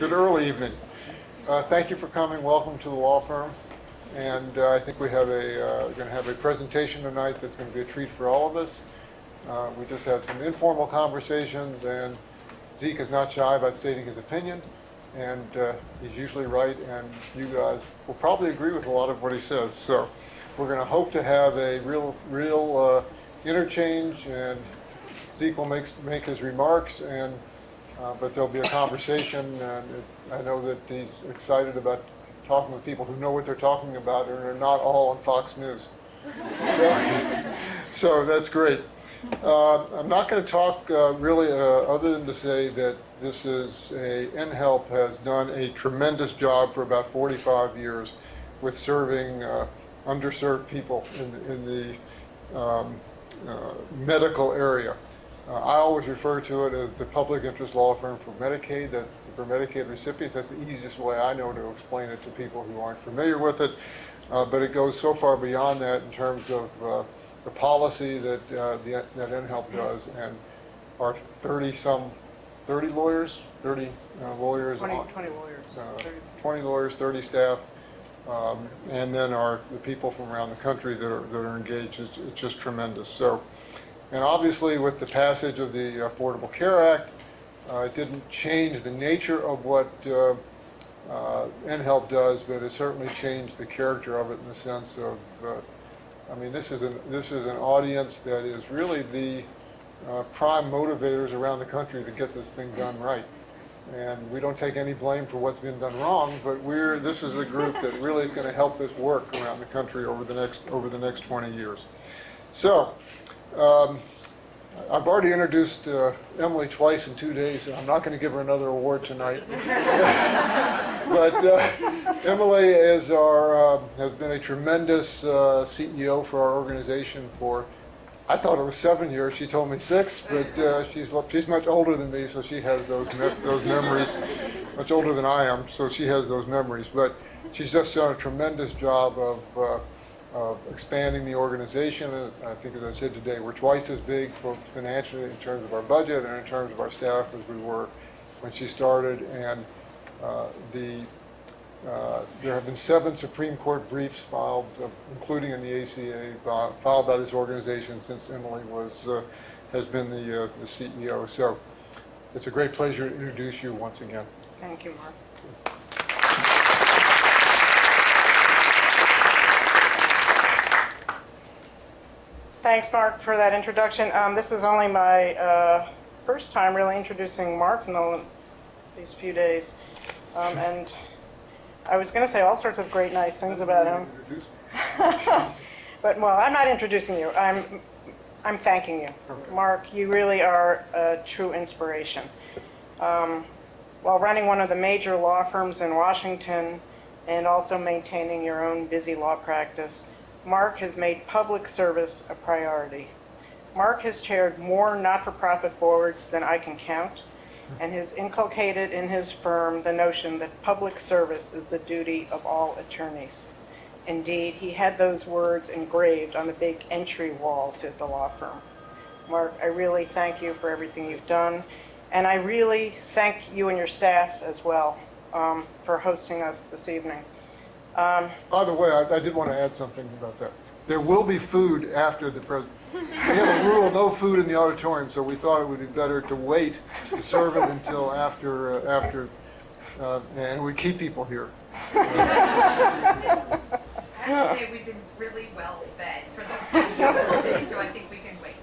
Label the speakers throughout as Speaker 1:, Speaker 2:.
Speaker 1: Good early evening. Thank you for coming. Welcome to the law firm. And I think we have going to have a presentation tonight that's going to be a treat for all of us. We just had some informal conversations, and Zeke is not shy about stating his opinion, and he's usually right, and you guys will probably agree with a lot of what he says. So we're going to hope to have a real interchange, and Zeke will make his remarks, and but there'll be a conversation, and I know that he's excited about talking with people who know what they're talking about and are not all on Fox News. So that's great. I'm not going to talk really other than to say that NHeLP has done a tremendous job for about 45 years with serving underserved people in the medical area. I always refer to it as the public interest law firm for Medicaid. That's for Medicaid recipients. That's the easiest way I know to explain it to people who aren't familiar with it. But it goes so far beyond that in terms of the policy that NHeLP does, and our 30 lawyers, 20 lawyers, 20 lawyers, 30 staff, and then the people from around the country that are engaged. It's just tremendous. So. And obviously, with the passage of the Affordable Care Act, it didn't change the nature of what NHeLP does, but it certainly changed the character of it in the sense of, this is an audience that is really the prime motivators around the country to get this thing done right. And we don't take any blame for what's been done wrong, but this is a group that really is going to help this work around the country over the next 20 years. So. I've already introduced Emily twice in 2 days, and I'm not going to give her another award tonight. But Emily has been a tremendous CEO for our organization for, I thought it was 7 years. She told me 6, but she's much older than me, so she has those memories. Much older than I am, so she has those memories. But she's just done a tremendous job of expanding the organization. I think, as I said today, we're twice as big, both financially in terms of our budget and in terms of our staff, as we were when she started. And there have been 7 Supreme Court briefs filed, including in the ACA, filed by this organization since Emily has been the CEO. So it's a great pleasure to introduce you once again.
Speaker 2: Thank you, Mark. Thanks, Mark, for that introduction. This is only my first time really introducing Mark in these few days. And I was going to say all sorts of great, nice things about him. But, well, I'm not introducing you. I'm thanking you.
Speaker 1: Okay.
Speaker 2: Mark, you really are a true inspiration. While running one of the major law firms in Washington and also maintaining your own busy law practice, Mark has made public service a priority. Mark has chaired more not-for-profit boards than I can count, and has inculcated in his firm the notion that public service is the duty of all attorneys. Indeed, he had those words engraved on the big entry wall to the law firm. Mark, I really thank you for everything you've done, and I really thank you and your staff as well for hosting us this evening.
Speaker 1: By the way, I did want to add something about that. There will be food after the presentation. We have a rule of no food in the auditorium, so we thought it would be better to wait to serve it until after, and we keep people here.
Speaker 3: I have to say we've been really well fed for the past couple of days, so I think we can wait.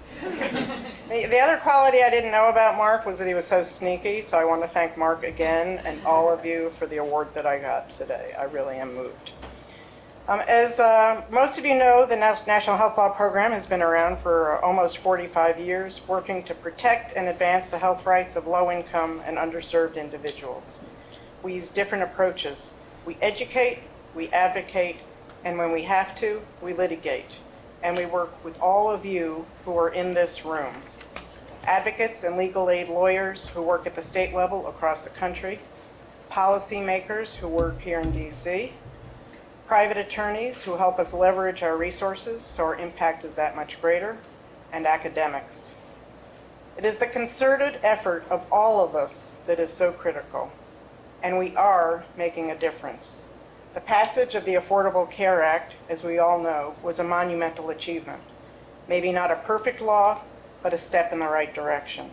Speaker 2: The other quality I didn't know about Mark was that he was so sneaky, so I want to thank Mark again and all of you for the award that I got today. I really am moved. As most of you know, the National Health Law Program has been around for almost 45 years, working to protect and advance the health rights of low-income and underserved individuals. We use different approaches. We educate, we advocate, and when we have to, we litigate. And we work with all of you who are in this room. Advocates and legal aid lawyers who work at the state level across the country, policymakers who work here in DC, private attorneys who help us leverage our resources so our impact is that much greater, and academics. It is the concerted effort of all of us that is so critical. and we are making a difference. The passage of the Affordable Care Act, as we all know, was a monumental achievement. Maybe not a perfect law, but a step in the right direction.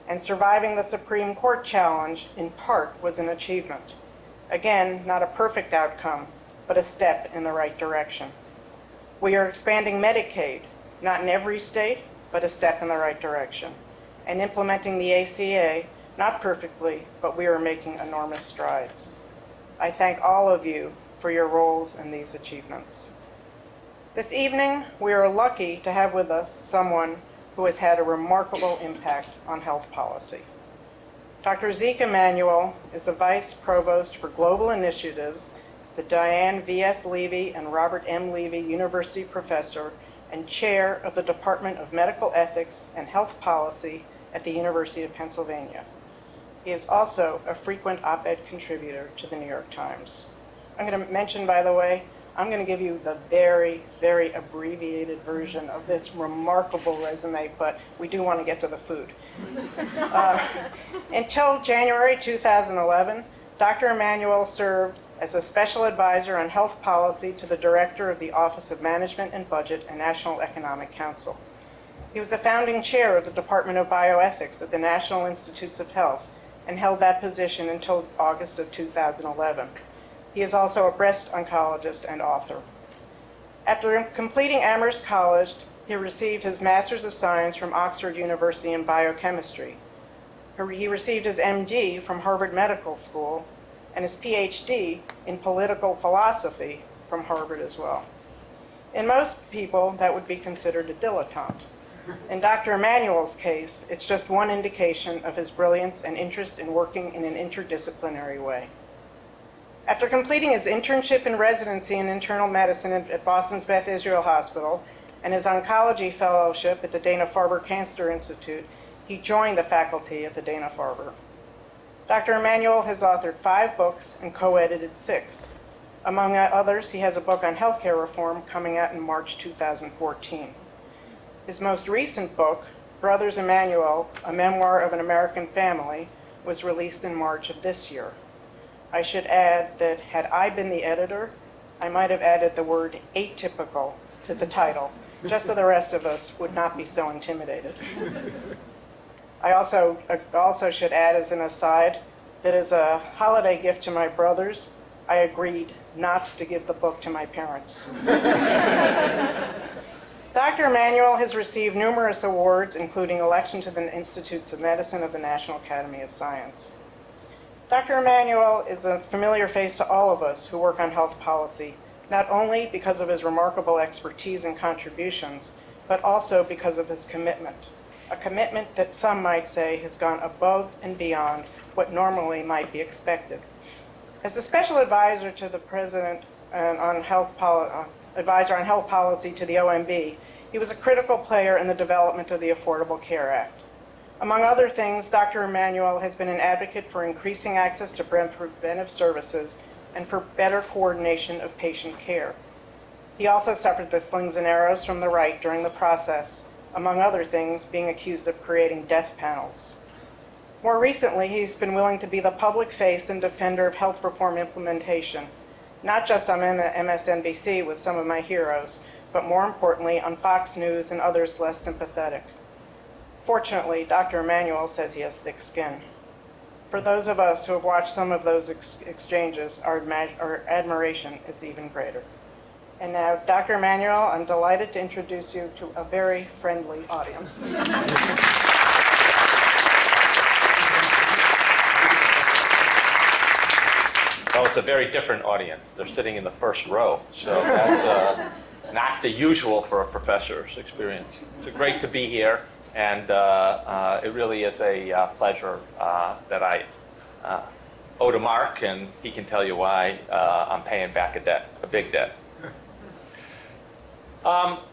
Speaker 2: And surviving the Supreme Court challenge, in part, was an achievement. Again, not a perfect outcome, but a step in the right direction. We are expanding Medicaid, not in every state, but a step in the right direction. And implementing the ACA, not perfectly, but we are making enormous strides. I thank all of you for your roles in these achievements. This evening, we are lucky to have with us someone who has had a remarkable impact on health policy. Dr. Emanuel is the Vice Provost for Global Initiatives, the Diane V.S. Levy and Robert M. Levy University Professor and Chair of the Department of Medical Ethics and Health Policy at the University of Pennsylvania. He is also a frequent op-ed contributor to the New York Times. I'm going to mention, by the way, I'm going to give you the very, very abbreviated version of this remarkable resume, but we do want to get to the food. Until January 2011, Dr. Emanuel served as a special advisor on health policy to the director of the Office of Management and Budget and National Economic Council. He was the founding chair of the Department of Bioethics at the National Institutes of Health and held that position until August of 2011. He is also a breast oncologist and author. After completing Amherst College, he received his Master's of Science from Oxford University in biochemistry. He received his MD from Harvard Medical School and his PhD in political philosophy from Harvard as well. In most people, that would be considered a dilettante. In Dr. Emanuel's case, it's just one indication of his brilliance and interest in working in an interdisciplinary way. After completing his internship and residency in internal medicine at Boston's Beth Israel Hospital and his oncology fellowship at the Dana-Farber Cancer Institute, he joined the faculty at the Dana-Farber. Dr. Emanuel has authored 5 books and co-edited 6. Among others, he has a book on healthcare reform coming out in March 2014. His most recent book, Brothers Emanuel, A Memoir of an American Family, was released in March of this year. I should add that had I been the editor, I might have added the word atypical to the title, just so the rest of us would not be so intimidated. I also should add as an aside that as a holiday gift to my brothers, I agreed not to give the book to my parents. Dr. Emanuel has received numerous awards, including election to the Institutes of Medicine of the National Academy of Science. Dr. Emanuel is a familiar face to all of us who work on health policy, not only because of his remarkable expertise and contributions, but also because of his commitment, a commitment that some might say has gone above and beyond what normally might be expected. As the special advisor to the President on health policy to the OMB, he was a critical player in the development of the Affordable Care Act. Among other things, Dr. Emanuel has been an advocate for increasing access to preventive services and for better coordination of patient care. He also suffered the slings and arrows from the right during the process, among other things, being accused of creating death panels. More recently, he's been willing to be the public face and defender of health reform implementation, not just on MSNBC with some of my heroes, but more importantly on Fox News and others less sympathetic. Fortunately, Dr. Emanuel says he has thick skin. For those of us who have watched some of those exchanges, our admiration is even greater. And now, Dr. Emanuel, I'm delighted to introduce you to a very friendly audience.
Speaker 4: Well, it's a very different audience. They're sitting in the first row, so that's not the usual for a professor's experience. It's great to be here, and it really is a pleasure that I owe to Mark, and he can tell you why I'm paying back a debt, a big debt.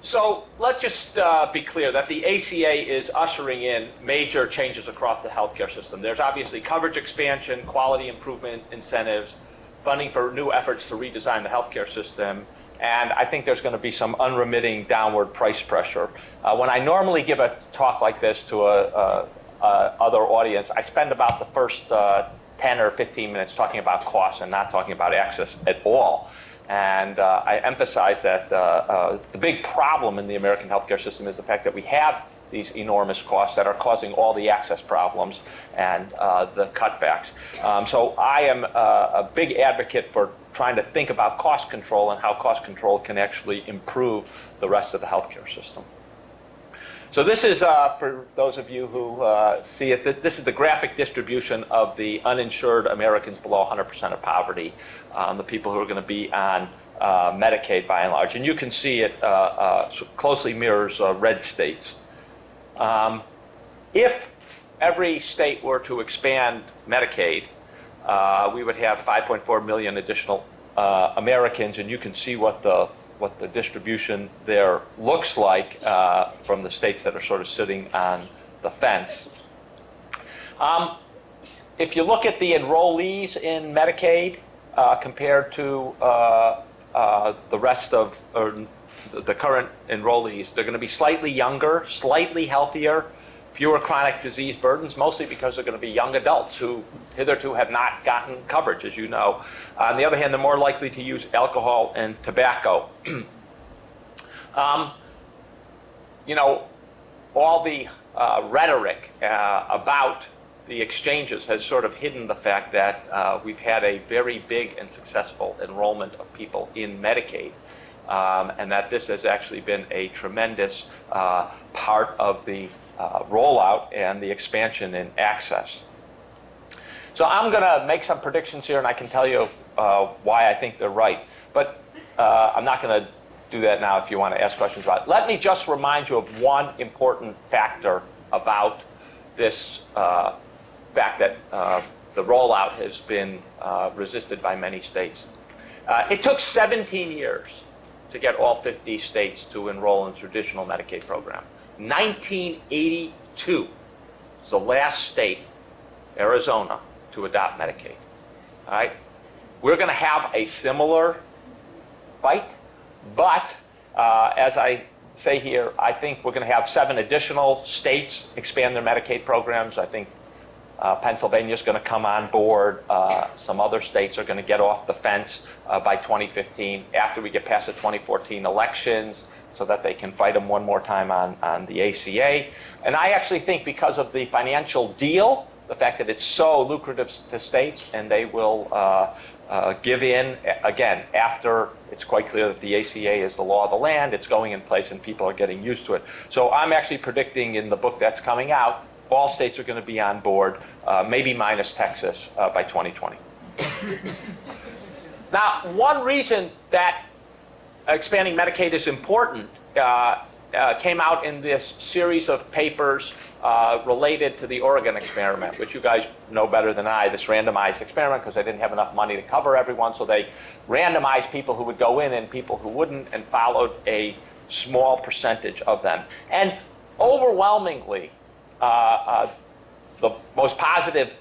Speaker 4: So let's just be clear that the ACA is ushering in major changes across the healthcare system. There's obviously coverage expansion, quality improvement incentives, funding for new efforts to redesign the healthcare system, and I think there's going to be some unremitting downward price pressure. When I normally give a talk like this to a other audience, I spend about the first 10 or 15 minutes talking about costs and not talking about access at all. And I emphasize that the big problem in the American healthcare system is the fact that we have these enormous costs that are causing all the access problems and the cutbacks. So I am a big advocate for trying to think about cost control and how cost control can actually improve the rest of the healthcare system. So this is, for those of you who see it, this is the graphic distribution of the uninsured Americans below 100% of poverty, the people who are going to be on Medicaid by and large. And you can see it closely mirrors red states. If every state were to expand Medicaid, we would have 5.4 million additional Americans, and you can see what the distribution there looks like from the states that are sort of sitting on the fence. If you look at the enrollees in Medicaid compared to the rest of the current enrollees, they're going to be slightly younger, slightly healthier, fewer chronic disease burdens, mostly because they're going to be young adults who hitherto have not gotten coverage, as you know. On the other hand, they're more likely to use alcohol and tobacco. You know, all the rhetoric about the exchanges has sort of hidden the fact that we've had a very big and successful enrollment of people in Medicaid, and that this has actually been a tremendous part of the rollout and the expansion in access. So I'm going to make some predictions here, and I can tell you why I think they're right. But I'm not going to do that now if you want to ask questions about it. Let me just remind you of one important factor about this fact that the rollout has been resisted by many states. It took 17 years to get all 50 states to enroll in the traditional Medicaid program. 1982 was the last state, Arizona, to adopt Medicaid. All right? We're going to have a similar fight, but as I say here, I think we're going to have 7 additional states expand their Medicaid programs. I think Pennsylvania is going to come on board. Some other states are going to get off the fence by 2015 after we get past the 2014 elections, so that they can fight them one more time on the ACA. And I actually think because of the financial deal, the fact that it's so lucrative to states, and they will give in, again, after it's quite clear that the ACA is the law of the land, it's going in place and people are getting used to it. So I'm actually predicting in the book that's coming out, all states are going to be on board, maybe minus Texas, by 2020. Now, one reason that expanding Medicaid is important came out in this series of papers related to the Oregon experiment, which you guys know better than I, this randomized experiment, because they didn't have enough money to cover everyone, so they randomized people who would go in and people who wouldn't, and followed a small percentage of them. And overwhelmingly, the most positive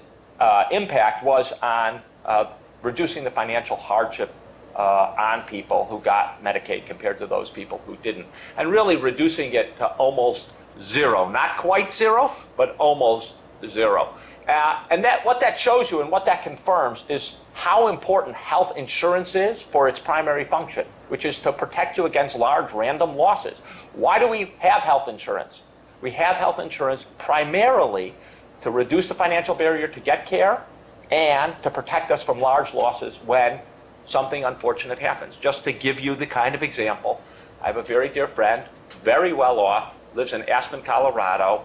Speaker 4: impact was on reducing the financial hardship on people who got Medicaid compared to those people who didn't, and really reducing it to almost zero. Not quite zero, but almost zero. And what that shows you and what that confirms is how important health insurance is for its primary function, which is to protect you against large random losses. Why do we have health insurance? We have health insurance primarily to reduce the financial barrier to get care and to protect us from large losses when something unfortunate happens. Just to give you the kind of example, I have a very dear friend, very well off, lives in Aspen, Colorado,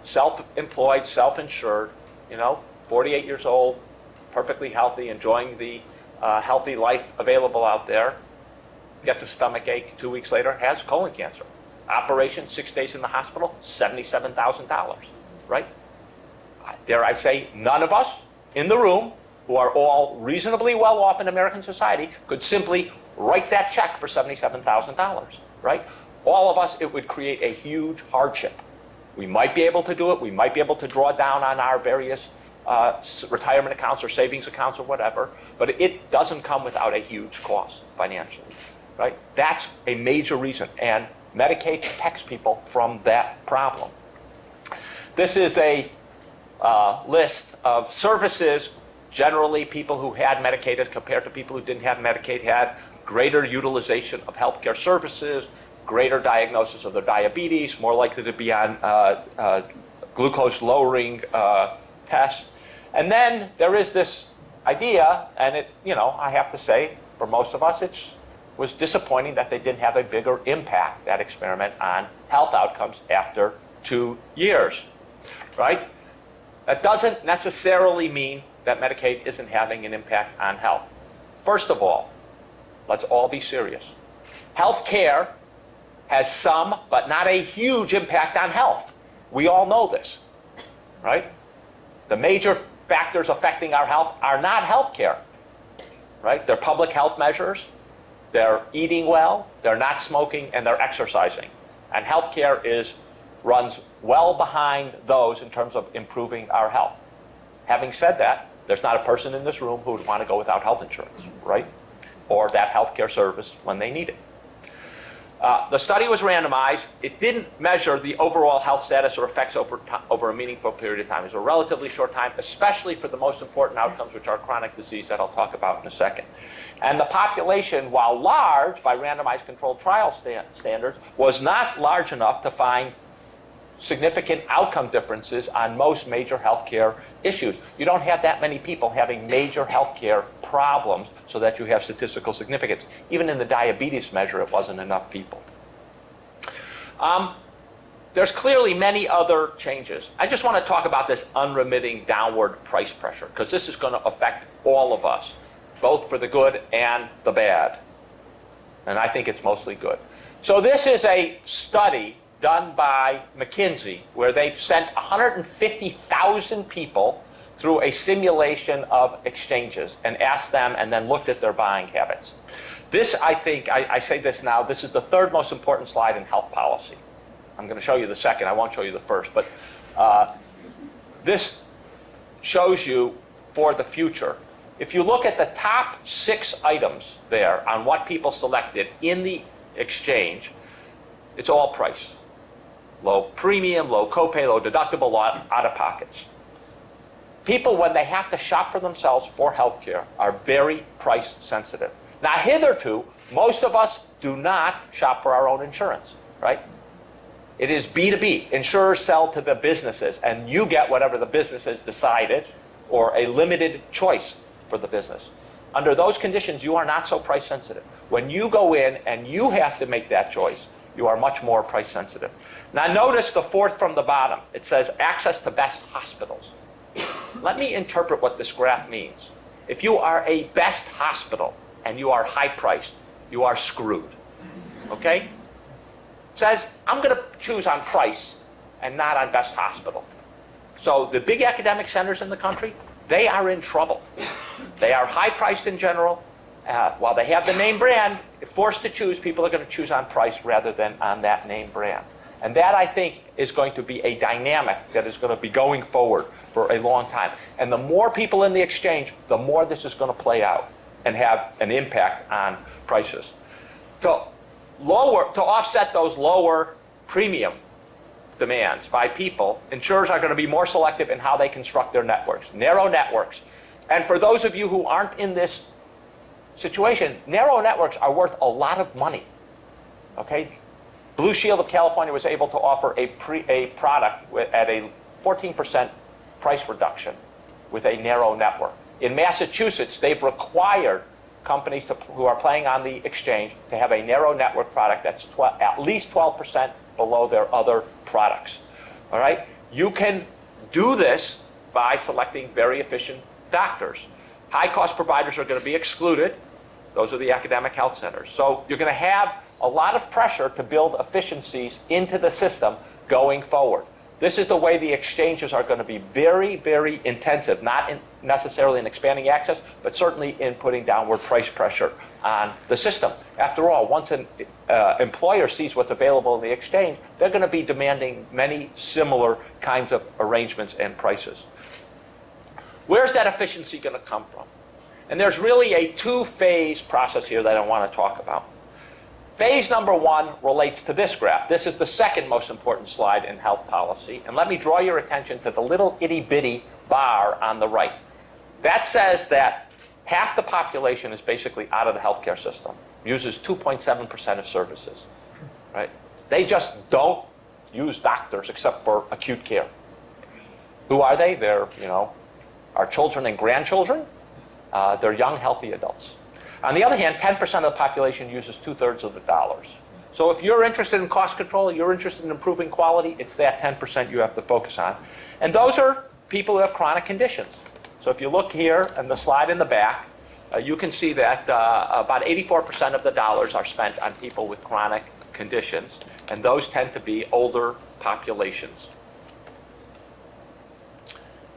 Speaker 4: self-employed, self-insured, 48 years old, perfectly healthy, enjoying the healthy life available out there, gets a stomach ache 2 weeks later, has colon cancer. Operation, 6 days in the hospital, $77,000, right? Dare I say, none of us in the room who are all reasonably well off in American society could simply write that check for $77,000, right? All of us, it would create a huge hardship. We might be able to do it. We might be able to draw down on our various retirement accounts or savings accounts or whatever, but it doesn't come without a huge cost financially, right? That's a major reason, and Medicaid protects people from that problem. This is a list of services. Generally, people who had Medicaid as compared to people who didn't have Medicaid had greater utilization of healthcare services, greater diagnosis of their diabetes, more likely to be on glucose lowering tests. And then there is this idea, and it, I have to say, for most of us, it was disappointing that they didn't have a bigger impact, that experiment, on health outcomes after 2 years, right? That doesn't necessarily mean that Medicaid isn't having an impact on health. First of all, let's all be serious. Health care has some, but not a huge impact on health. We all know this, right? The major factors affecting our health are not health care, right? They're public health measures, they're eating well, they're not smoking, and they're exercising. And health care runs well behind those in terms of improving our health. Having said that, there's not a person in this room who would want to go without health insurance, right? Or that health care service when they need it. The study was randomized. It didn't measure the overall health status or effects over a meaningful period of time. It was a relatively short time, especially for the most important outcomes, which are chronic disease that I'll talk about in a second. And the population, while large by randomized controlled trial standards, was not large enough to find significant outcome differences on most major healthcare issues. You don't have that many people having major healthcare problems so that you have statistical significance. Even in the diabetes measure, it wasn't enough people. There's clearly many other changes. I just want to talk about this unremitting downward price pressure, because this is going to affect all of us, both for the good and the bad. And I think it's mostly good. So this is a study done by McKinsey, where they've sent 150,000 people through a simulation of exchanges and asked them and then looked at their buying habits. This, I think, I say this now, this is the third most important slide in health policy. I'm going to show you the second, I won't show you the first, but this shows you for the future. If you look at the top 6 items there on what people selected in the exchange, it's all price. Low premium, low copay, low deductible, low out-of-pockets. People, when they have to shop for themselves for health care, are very price sensitive. Now, hitherto, most of us do not shop for our own insurance, right? It is B2B. Insurers sell to the businesses, and you get whatever the businesses decided, or a limited choice for the business. Under those conditions, you are not so price sensitive. When you go in and you have to make that choice, you are much more price sensitive. Now notice the fourth from the bottom. It says access to best hospitals. Let me interpret what this graph means. If you are a best hospital and you are high priced, you are screwed. Okay? It says, I'm going to choose on price and not on best hospital. So the big academic centers in the country, they are in trouble. They are high priced in general. While they have the name brand, if forced to choose, people are going to choose on price rather than on that name brand. And that, I think, is going to be a dynamic that is going to be going forward for a long time. And the more people in the exchange, the more this is going to play out and have an impact on prices. To offset those lower premium demands by people, insurers are going to be more selective in how they construct their networks, narrow networks. And for those of you who aren't in this situation, narrow networks are worth a lot of money. Okay? Blue Shield of California was able to offer a product at a 14% price reduction with a narrow network. In Massachusetts, they've required companies who are playing on the exchange to have a narrow network product that's at least 12% below their other products. All right? You can do this by selecting very efficient doctors. High-cost providers are going to be excluded. Those are the academic health centers. So you're going to have a lot of pressure to build efficiencies into the system going forward. This is the way the exchanges are going to be very, very intensive, not necessarily in expanding access, but certainly in putting downward price pressure on the system. After all, once an employer sees what's available in the exchange, they're going to be demanding many similar kinds of arrangements and prices. Where's that efficiency going to come from? And there's really a 2-phase process here that I want to talk about. Phase number 1 relates to this graph. This is the second most important slide in health policy. And let me draw your attention to the little itty-bitty bar on the right. That says that half the population is basically out of the healthcare system, uses 2.7% of services. Right? They just don't use doctors except for acute care. Who are they? They're, our children and grandchildren. They're young, healthy adults. On the other hand, 10% of the population uses 2/3 of the dollars. So if you're interested in cost control, you're interested in improving quality, it's that 10% you have to focus on. And those are people who have chronic conditions. So if you look here on the slide in the back, you can see that about 84% of the dollars are spent on people with chronic conditions, and those tend to be older populations.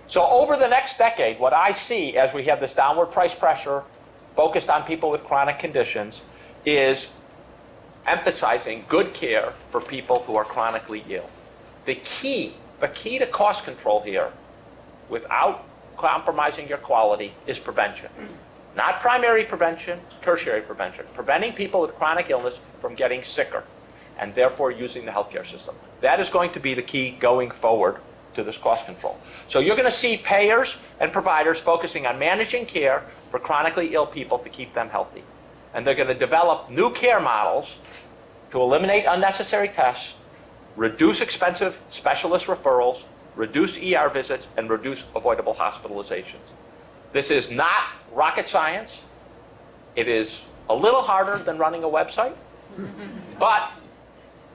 Speaker 4: So over the next decade, what I see as we have this downward price pressure focused on people with chronic conditions is emphasizing good care for people who are chronically ill. The key to cost control here, without compromising your quality, is prevention. Not primary prevention, tertiary prevention. Preventing people with chronic illness from getting sicker, and therefore using the healthcare system. That is going to be the key going forward to this cost control. So you're going to see payers and providers focusing on managing care for chronically ill people to keep them healthy. And they're going to develop new care models to eliminate unnecessary tests, reduce expensive specialist referrals, reduce ER visits, and reduce avoidable hospitalizations. This is not rocket science. It is a little harder than running a website, but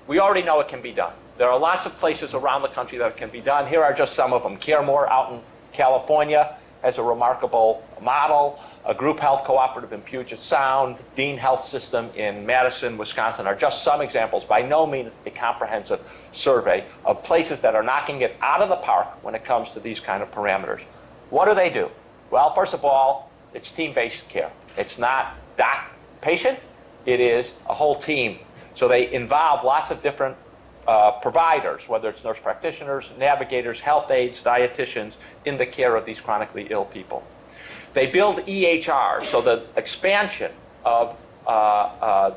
Speaker 4: we already know it can be done. There are lots of places around the country that it can be done. Here are just some of them. CareMore out in California has a remarkable model. A group health cooperative in Puget Sound, Dean Health System in Madison, Wisconsin are just some examples, by no means a comprehensive survey of places that are knocking it out of the park when it comes to these kind of parameters. What do? Well, first of all, it's team-based care. It's not doc-patient, it is a whole team. So they involve lots of different providers, whether it's nurse practitioners, navigators, health aides, dietitians, in the care of these chronically ill people. They build EHR, so the expansion of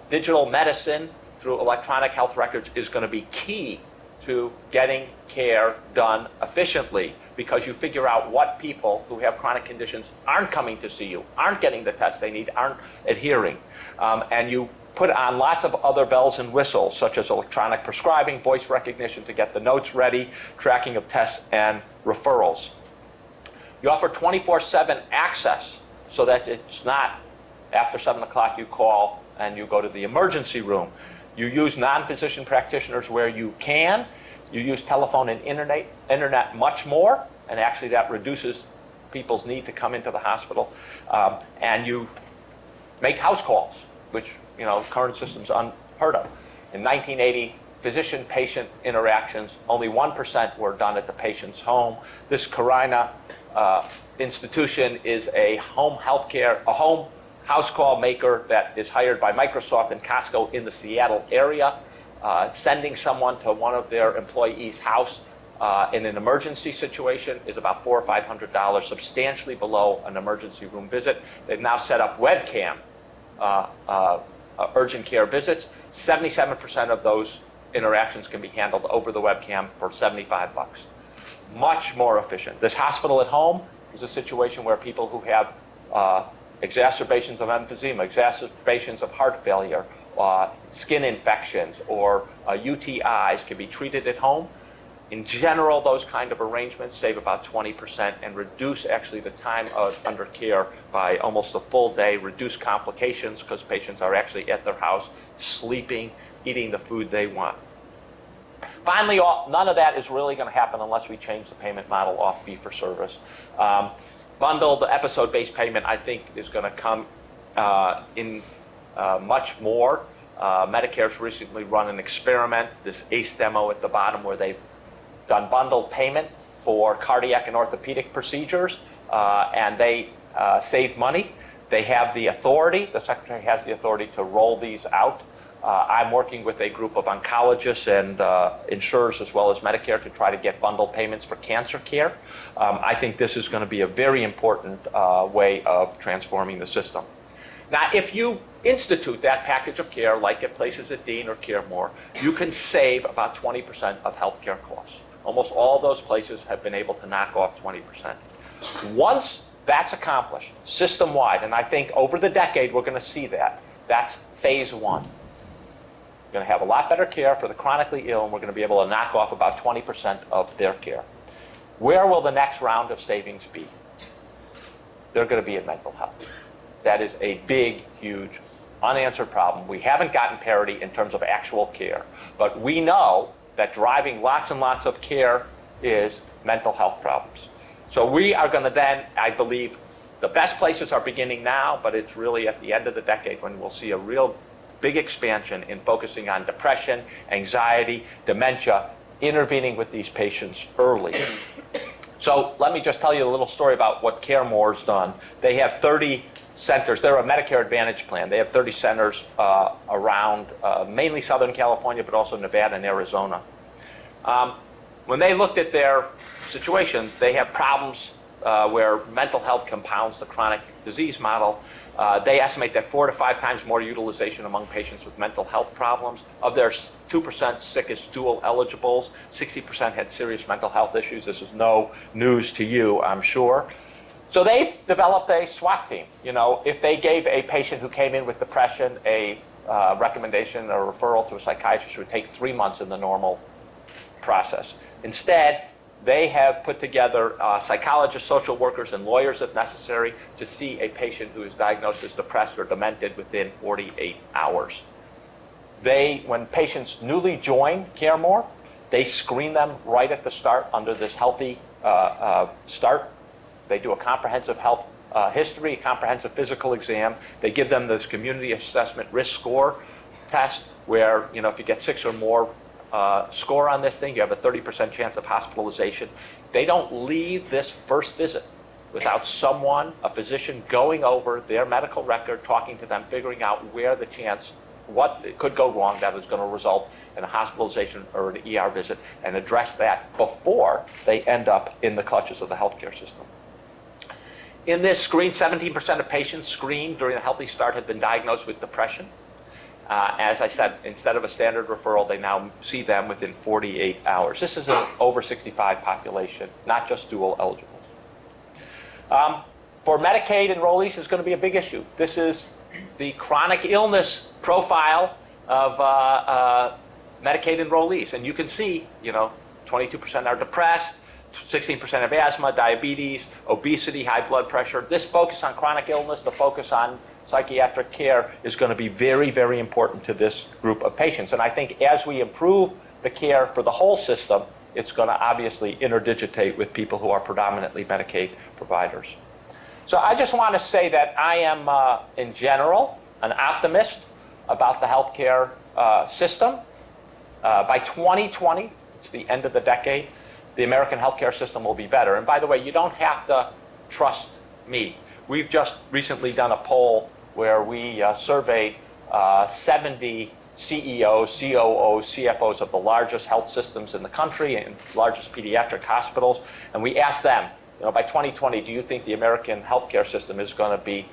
Speaker 4: digital medicine through electronic health records is going to be key to getting care done efficiently, because you figure out what people who have chronic conditions aren't coming to see you, aren't getting the tests they need, aren't adhering. And you put on lots of other bells and whistles, such as electronic prescribing, voice recognition to get the notes ready, tracking of tests and referrals. You offer 24/7 access, so that it's not after 7 o'clock you call and you go to the emergency room. You use non-physician practitioners where you can. You use telephone and internet much more, and actually that reduces people's need to come into the hospital. And you make house calls, which current system's unheard of. In 1980, physician-patient interactions, only 1% were done at the patient's home. This Carina institution is a home house call maker that is hired by Microsoft and Costco in the Seattle area, sending someone to one of their employees' house in an emergency situation is about $400 or $500, substantially below an emergency room visit. They've now set up webcam urgent care visits. 77% of those interactions can be handled over the webcam for $75. Much more efficient. This hospital at home is a situation where people who have exacerbations of emphysema, exacerbations of heart failure, skin infections, or UTIs can be treated at home. In general, those kind of arrangements save about 20% and reduce actually the time under care by almost a full day, reduce complications because patients are actually at their house, sleeping, eating the food they want. Finally, none of that is really going to happen unless we change the payment model off fee-for-service. Bundled episode-based payment, I think, is going to come in much more. Medicare's recently run an experiment, this ACE demo at the bottom, where they've done bundled payment for cardiac and orthopedic procedures, and they save money. They have the authority, the Secretary has the authority to roll these out. I'm working with a group of oncologists and insurers as well as Medicare to try to get bundled payments for cancer care. I think this is going to be a very important way of transforming the system. Now, if you institute that package of care, like at places at Dean or CareMore, you can save about 20% of healthcare costs. Almost all those places have been able to knock off 20%. Once that's accomplished, system-wide, and I think over the decade we're going to see that, that's phase one. We're going to have a lot better care for the chronically ill, and we're going to be able to knock off about 20% of their care. Where will the next round of savings be? They're going to be in mental health. That is a big, huge, unanswered problem. We haven't gotten parity in terms of actual care, but we know that driving lots and lots of care is mental health problems. So we are going to then, I believe, the best places are beginning now, but it's really at the end of the decade when we'll see a real big expansion in focusing on depression, anxiety, dementia, intervening with these patients early. So let me just tell you a little story about what CareMore's done. They have 30 centers. They're a Medicare Advantage plan. They have 30 centers around mainly Southern California, but also Nevada and Arizona. When they looked at their situation, they have problems where mental health compounds the chronic disease model. They estimate that 4 to 5 times more utilization among patients with mental health problems. Of their 2% sickest dual eligibles, 60% had serious mental health issues. This is no news to you, I'm sure. So they've developed a SWAT team. You know, if they gave a patient who came in with depression a recommendation or referral to a psychiatrist, it would take 3 months in the normal process. Instead, they have put together psychologists, social workers, and lawyers, if necessary, to see a patient who is diagnosed as depressed or demented within 48 hours. When patients newly join CareMore, they screen them right at the start under this healthy start. They do a comprehensive health history, a comprehensive physical exam. They give them this community assessment risk score test where, you know, if you get 6 or more score on this thing, you have a 30% chance of hospitalization. They don't leave this first visit without someone, a physician, going over their medical record, talking to them, figuring out where the chance, what could go wrong that is going to result in a hospitalization or an ER visit, and address that before they end up in the clutches of the healthcare system. In this screen, 17% of patients screened during the healthy start have been diagnosed with depression. As I said, instead of a standard referral, they now see them within 48 hours. This is an over 65 population, not just dual eligibles. For Medicaid enrollees, it's going to be a big issue. This is the chronic illness profile of Medicaid enrollees. And you can see, you know, 22% are depressed, 16% have asthma, diabetes, obesity, high blood pressure. This focus on chronic illness, the focus on psychiatric care is going to be very, very important to this group of patients. And I think as we improve the care for the whole system, it's going to obviously interdigitate with people who are predominantly Medicaid providers. So I just want to say that I am, in general, an optimist about the healthcare system. By 2020, it's the end of the decade, the American healthcare system will be better. And by the way, you don't have to trust me. We've just recently done a poll where we surveyed 70 CEOs, COOs, CFOs of the largest health systems in the country and largest pediatric hospitals. And we asked them, you know, by 2020, do you think the American healthcare system is going to be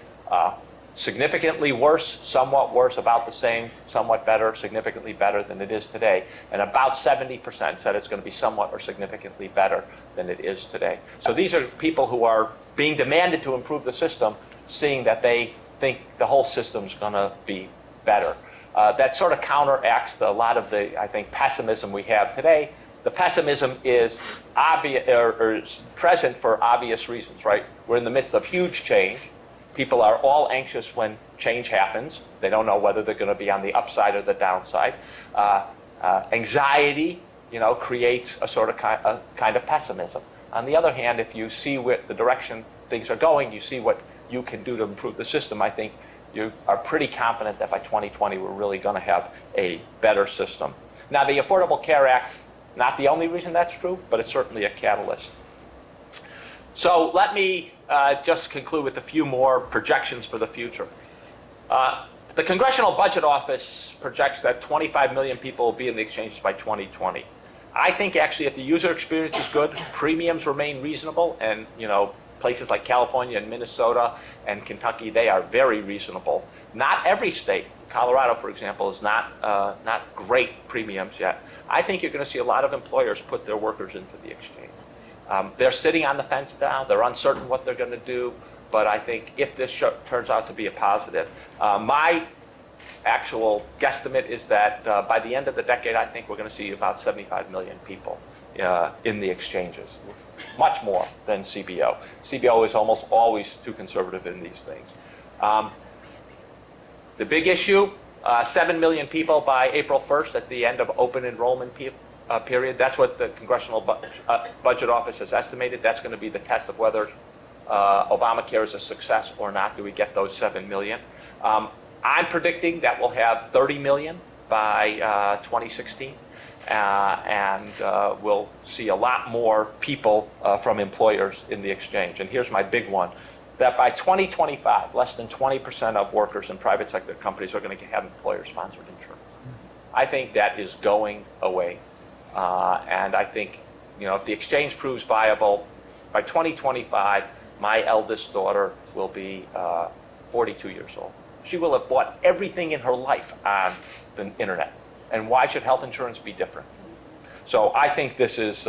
Speaker 4: significantly worse, somewhat worse, about the same, somewhat better, significantly better than it is today? And about 70% said it's going to be somewhat or significantly better than it is today. So these are people who are being demanded to improve the system, seeing that they think the whole system's going to be better. That sort of counteracts a lot of the, I think, pessimism we have today. The pessimism is obvious, or is present for obvious reasons, right? We're in the midst of huge change. People are all anxious when change happens. They don't know whether they're going to be on the upside or the downside. Anxiety, you know, creates a sort of kind of pessimism. On the other hand, if you see where the direction things are going, you see what you can do to improve the system, I think you are pretty confident that by 2020 we're really going to have a better system. Now, the Affordable Care Act, not the only reason that's true, but it's certainly a catalyst. So let me just conclude with a few more projections for the future. The Congressional Budget Office projects that 25 million people will be in the exchanges by 2020. I think actually if the user experience is good, premiums remain reasonable, and, you know, places like California and Minnesota and Kentucky, they are very reasonable. Not every state. Colorado, for example, is not great premiums yet. I think you're going to see a lot of employers put their workers into the exchange. They're sitting on the fence now. They're uncertain what they're going to do. But I think if this turns out to be a positive, my actual guesstimate is that by the end of the decade, I think we're going to see about 75 million people in the exchanges, much more than CBO. CBO is almost always too conservative in these things. The big issue, 7 million people by April 1st at the end of open enrollment period. That's what the Congressional Budget Office has estimated. That's going to be the test of whether Obamacare is a success or not. Do we get those 7 million? I'm predicting that we'll have 30 million by 2016. And we'll see a lot more people from employers in the exchange. And here's my big one, that by 2025, less than 20% of workers in private sector companies are going to have employer-sponsored insurance. I think that is going away. And I think, if the exchange proves viable, by 2025, my eldest daughter will be 42 years old. She will have bought everything in her life on the internet. And why should health insurance be different? So I think this is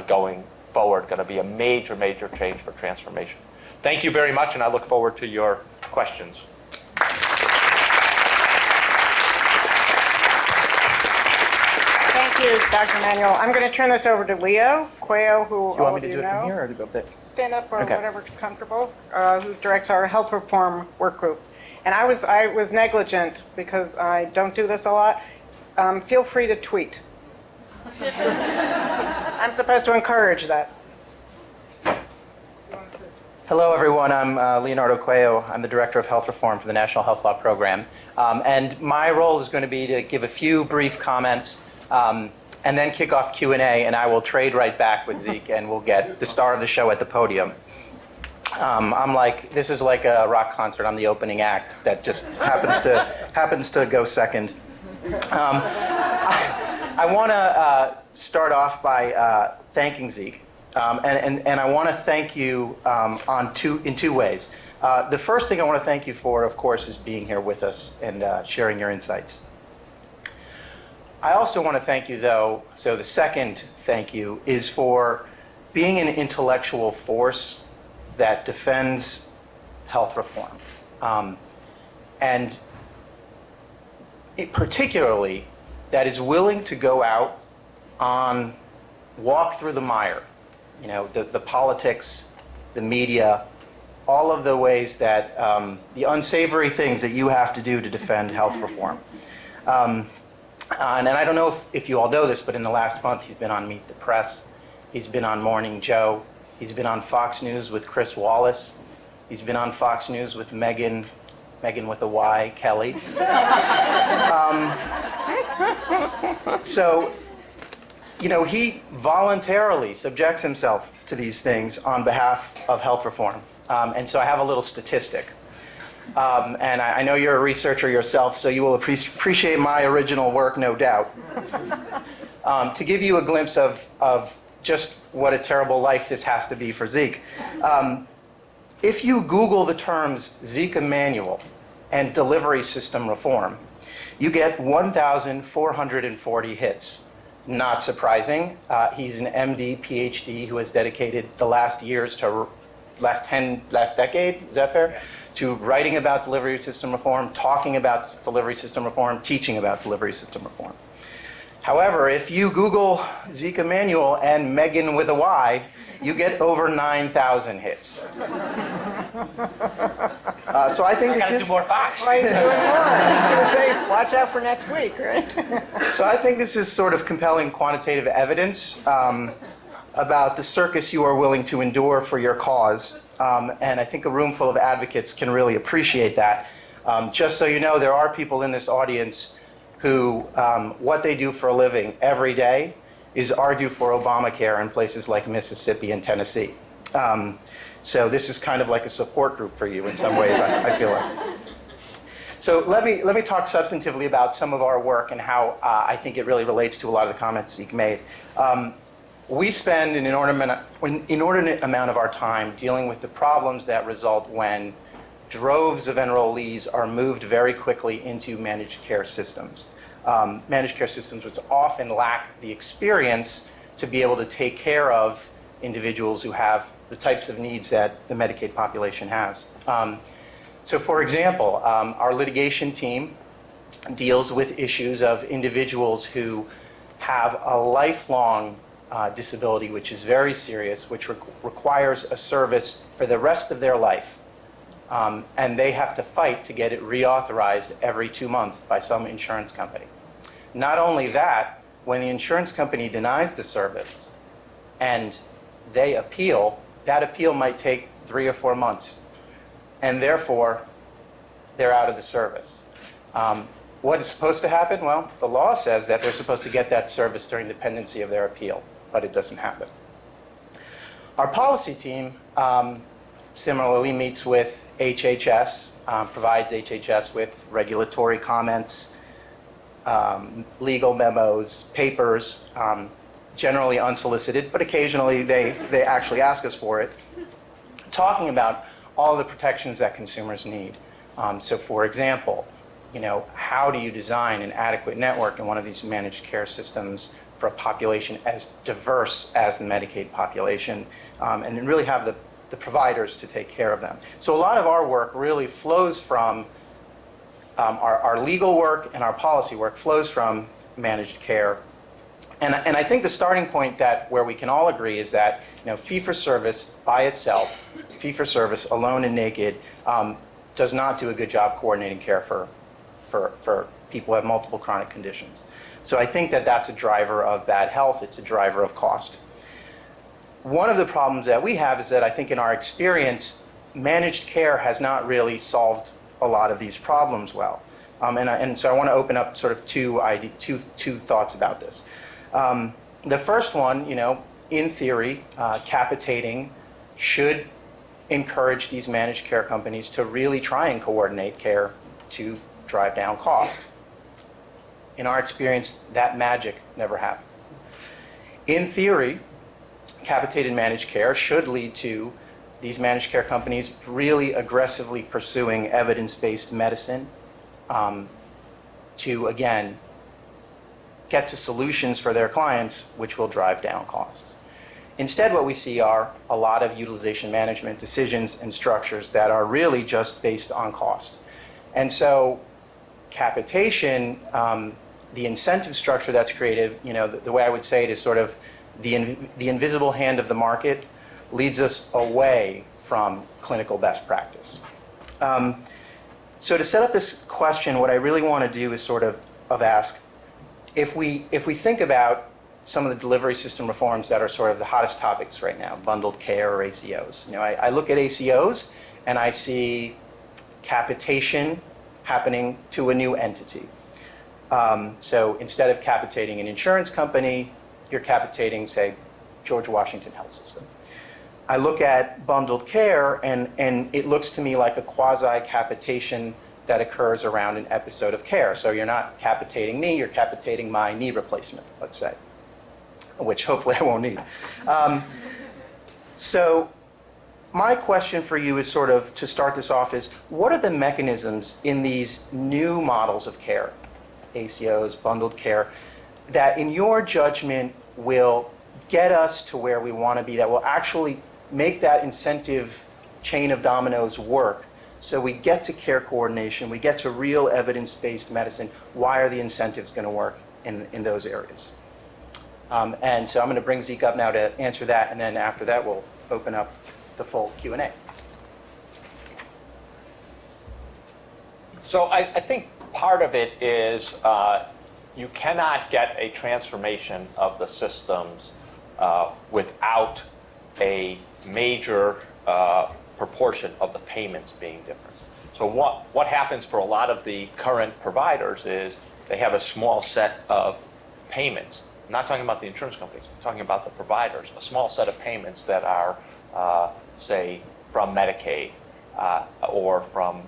Speaker 4: going forward going to be a major, major change for transformation. Thank you very much, and I look forward to your questions.
Speaker 2: Thank you, Dr. Emanuel. I'm going to turn this over to Leo Cuello, who
Speaker 5: Do you
Speaker 2: all
Speaker 5: want me
Speaker 2: of
Speaker 5: to
Speaker 2: you
Speaker 5: do it
Speaker 2: know.
Speaker 5: from here or to go up there?
Speaker 2: Stand up or
Speaker 5: Okay.
Speaker 2: whatever's comfortable, who directs our health reform work group. And I was negligent because I don't do this a lot. Feel free to tweet. I'm supposed to encourage that.
Speaker 5: Hello, everyone. I'm Leonardo Cuello. I'm the Director of Health Reform for the National Health Law Program. And my role is going to be to give a few brief comments and then kick off Q&A, and I will trade right back with Zeke, and we'll get the star of the show at the podium. This is like a rock concert. I'm the opening act that just happens to go second. I want to start off by thanking Zeke. And I want to thank you in two ways. The first thing I want to thank you for, of course, is being here with us and sharing your insights. I also want to thank you, though, so the second thank you is for being an intellectual force that defends health reform. And particularly, that is willing to go out on, walk through the mire. The politics, the media, all of the ways that, the unsavory things that you have to do to defend health reform. And I don't know if you all know this, but in the last month, he's been on Meet the Press. He's been on Morning Joe. He's been on Fox News with Chris Wallace. He's been on Fox News with Megan with a Y, Kelly. So, he voluntarily subjects himself to these things on behalf of health reform. And so I have a little statistic. And I know you're a researcher yourself, so you will appreciate my original work, no doubt. To give you a glimpse of just what a terrible life this has to be for Zeke. If you Google the terms Zeke Emanuel and delivery system reform, you get 1,440 hits. Not surprising. He's an MD, PhD, who has dedicated the last decade, is that fair? Yeah. To writing about delivery system reform, talking about delivery system reform, teaching about delivery system reform. However, if you Google Zeke Emanuel and Megan with a Y, you get over 9,000 hits. So I think this is...
Speaker 4: do more Fox.
Speaker 2: Why are you doing more? I was going to say, watch out for next week, right?
Speaker 5: So I think this is sort of compelling quantitative evidence about the circus you are willing to endure for your cause. And I think a room full of advocates can really appreciate that. Just so you know, there are people in this audience who what they do for a living every day is argue for Obamacare in places like Mississippi and Tennessee. So this is kind of like a support group for you in some ways, I feel like. So let me talk substantively about some of our work and how I think it really relates to a lot of the comments Zeke made. we spend an inordinate amount of our time dealing with the problems that result when droves of enrollees are moved very quickly into managed care systems. Managed care systems which often lack the experience to be able to take care of individuals who have the types of needs that the Medicaid population has. So for example, our litigation team deals with issues of individuals who have a lifelong disability which is very serious, which requires a service for the rest of their life. And they have to fight to get it reauthorized every 2 months by some insurance company. Not only that, when the insurance company denies the service and they appeal, that appeal might take 3 or 4 months. And therefore, they're out of the service. What is supposed to happen? Well, the law says that they're supposed to get that service during the pendency of their appeal, but it doesn't happen. Our policy team similarly meets with HHS, provides HHS with regulatory comments, legal memos, papers, generally unsolicited, but occasionally they actually ask us for it, talking about all the protections that consumers need. So for example, how do you design an adequate network in one of these managed care systems for a population as diverse as the Medicaid population, and then really have the providers to take care of them. So a lot of our work really flows from, our legal work and our policy work flows from managed care. And I think the starting point where we can all agree is that fee-for-service by itself, fee-for-service alone and naked, does not do a good job coordinating care for people who have multiple chronic conditions. So I think that that's a driver of bad health. It's a driver of cost. One of the problems that we have is that I think in our experience, managed care has not really solved a lot of these problems well. And so I want to open up sort of two thoughts about this. The first one, in theory, capitating should encourage these managed care companies to really try and coordinate care to drive down cost. In our experience, that magic never happens. In theory, capitated managed care should lead to these managed care companies really aggressively pursuing evidence-based medicine to, again, get to solutions for their clients which will drive down costs. Instead, what we see are a lot of utilization management decisions and structures that are really just based on cost. And so capitation, the incentive structure that's created, the way I would say it is sort of the invisible hand of the market leads us away from clinical best practice. So to set up this question, what I really want to do is sort of ask, if we think about some of the delivery system reforms that are sort of the hottest topics right now, bundled care or ACOs. I look at ACOs and I see capitation happening to a new entity. So instead of capitating an insurance company, you're capitating, say, George Washington Health System. I look at bundled care, and it looks to me like a quasi-capitation that occurs around an episode of care. So you're not capitating me, you're capitating my knee replacement, let's say, which hopefully I won't need. So my question for you is sort of, to start this off, is what are the mechanisms in these new models of care, ACOs, bundled care, that in your judgment will get us to where we want to be, that will actually make that incentive chain of dominoes work, so we get to care coordination, we get to real evidence-based medicine? Why are the incentives going to work in those areas? And so I'm going to bring Zeke up now to answer that, and then after that we'll open up the full Q&A.
Speaker 4: So I think part of it is you cannot get a transformation of the systems without a major proportion of the payments being different. So what happens for a lot of the current providers is they have a small set of payments. I'm not talking about the insurance companies, I'm talking about the providers, a small set of payments that are, say, from Medicaid or from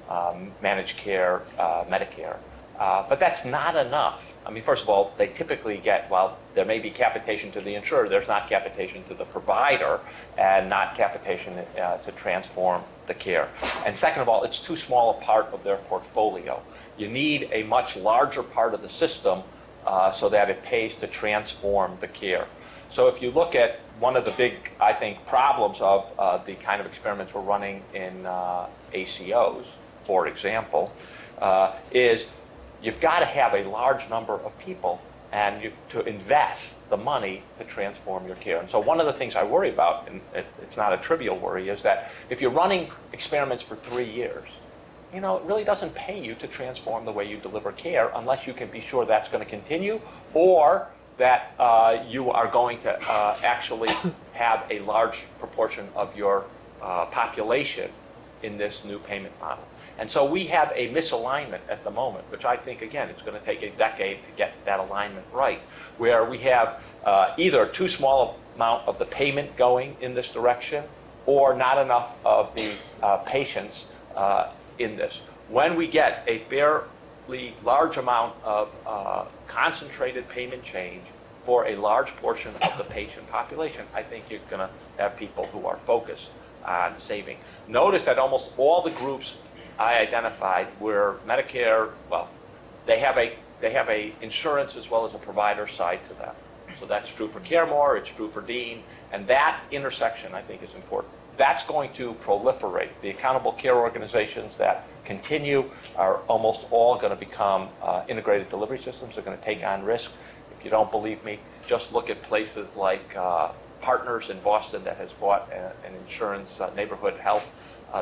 Speaker 4: managed care, Medicare, But that's not enough. I mean, first of all, they typically get, while there may be capitation to the insurer, there's not capitation to the provider and not capitation to transform the care. And second of all, it's too small a part of their portfolio. You need a much larger part of the system so that it pays to transform the care. So if you look at one of the big, I think, problems of the kind of experiments we're running in ACOs, for example, is you've got to have a large number of people and to invest the money to transform your care. And so one of the things I worry about, and it's not a trivial worry, is that if you're running experiments for 3 years, it really doesn't pay you to transform the way you deliver care unless you can be sure that's going to continue, or that you are going to actually have a large proportion of your population in this new payment model. And so we have a misalignment at the moment, which I think, again, it's going to take a decade to get that alignment right, where we have either too small amount of the payment going in this direction or not enough of the patients in this. When we get a fairly large amount of concentrated payment change for a large portion of the patient population, I think you're going to have people who are focused on saving. Notice that almost all the groups I identified were Medicare. Well, they have a insurance as well as a provider side to them. So that's true for CareMore, it's true for Dean, and that intersection I think is important. That's going to proliferate. The accountable care organizations that continue are almost all going to become integrated delivery systems. They're going to take on risk. If you don't believe me, just look at places like Partners in Boston that has bought an insurance, neighborhood health,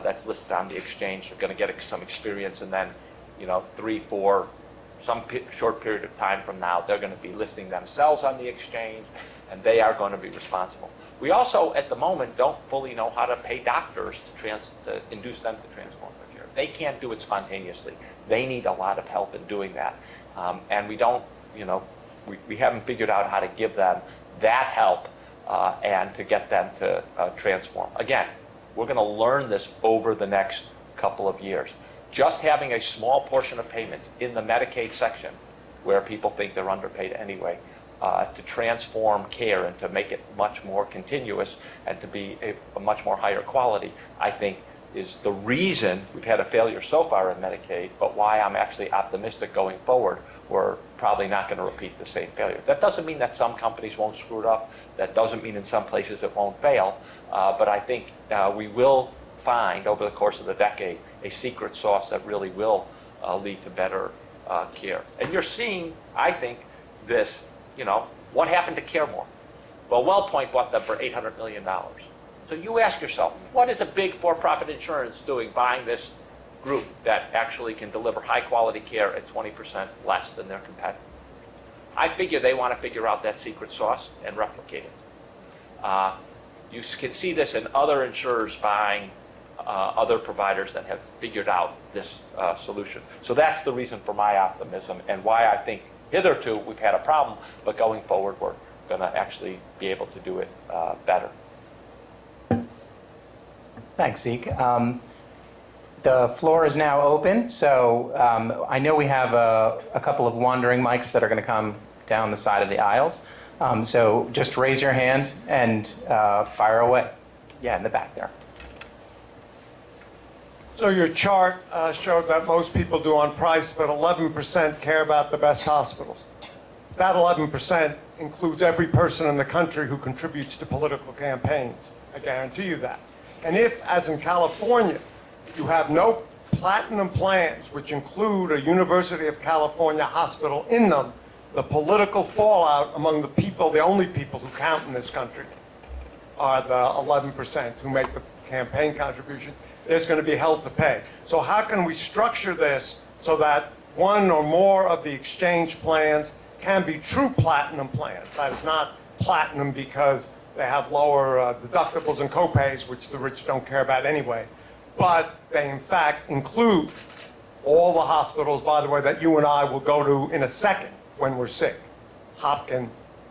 Speaker 4: that's listed on the exchange. They're going to get some experience, and then 3, 4, some short period of time from now, they're going to be listing themselves on the exchange, and they are going to be responsible. We also, at the moment, don't fully know how to pay doctors to induce them to transform their care. They can't do it spontaneously. They need a lot of help in doing that, and we don't, we haven't figured out how to give them that help and to get them to transform. Again, we're going to learn this over the next couple of years. Just having a small portion of payments in the Medicaid section, where people think they're underpaid anyway, to transform care and to make it much more continuous and to be a much more higher quality, I think is the reason we've had a failure so far in Medicaid, but why I'm actually optimistic going forward. We're probably not going to repeat the same failure. That doesn't mean that some companies won't screw it up. That doesn't mean in some places it won't fail. But I think we will find over the course of the decade a secret sauce that really will lead to better care. And you're seeing, I think, this, what happened to CareMore? Well, WellPoint bought them for $800 million. So you ask yourself, what is a big for-profit insurance doing buying this group that actually can deliver high-quality care at 20% less than their competitors? I figure they want to figure out that secret sauce and replicate it. You can see this in other insurers buying other providers that have figured out this solution. So that's the reason for my optimism and why I think hitherto we've had a problem, but going forward we're going to actually be able to do it better.
Speaker 5: Thanks, Zeke. The floor is now open, so I know we have a couple of wandering mics that are going to come down the side of the aisles. So just raise your hand and fire away. Yeah, in the back there.
Speaker 6: So your chart showed that most people do on price, but 11% care about the best hospitals. That 11% includes every person in the country who contributes to political campaigns. I guarantee you that. And if, as in California, you have no platinum plans, which include a University of California hospital in them, the political fallout among the people, the only people who count in this country, are the 11% who make the campaign contribution. There's going to be hell to pay. So how can we structure this so that one or more of the exchange plans can be true platinum plans? That is not platinum because they have lower deductibles and copays, which the rich don't care about anyway. But they, in fact, include all the hospitals, by the way, that you and I will go to in a second when we're sick. Hopkins,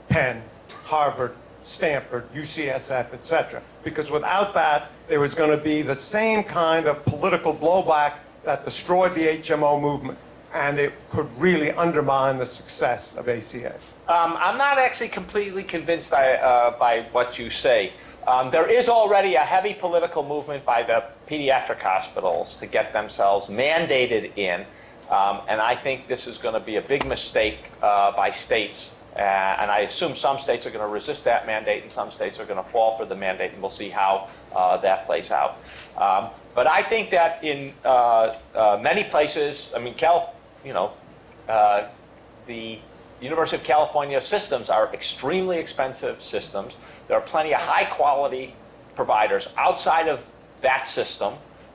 Speaker 6: Penn, Harvard, Stanford, UCSF, etc. Because without that, there was going to be the same kind of political blowback that destroyed the HMO movement. and it could really undermine the success of ACA.
Speaker 4: I'm not actually completely convinced by what you say. There is already a heavy political movement by the pediatric hospitals to get themselves mandated in, and I think this is going to be a big mistake by states. And I assume some states are going to resist that mandate, and some states are going to fall for the mandate, and we'll see how that plays out. But I think that in many places, I mean, the University of California systems are extremely expensive systems. There are plenty of high-quality providers outside of that system.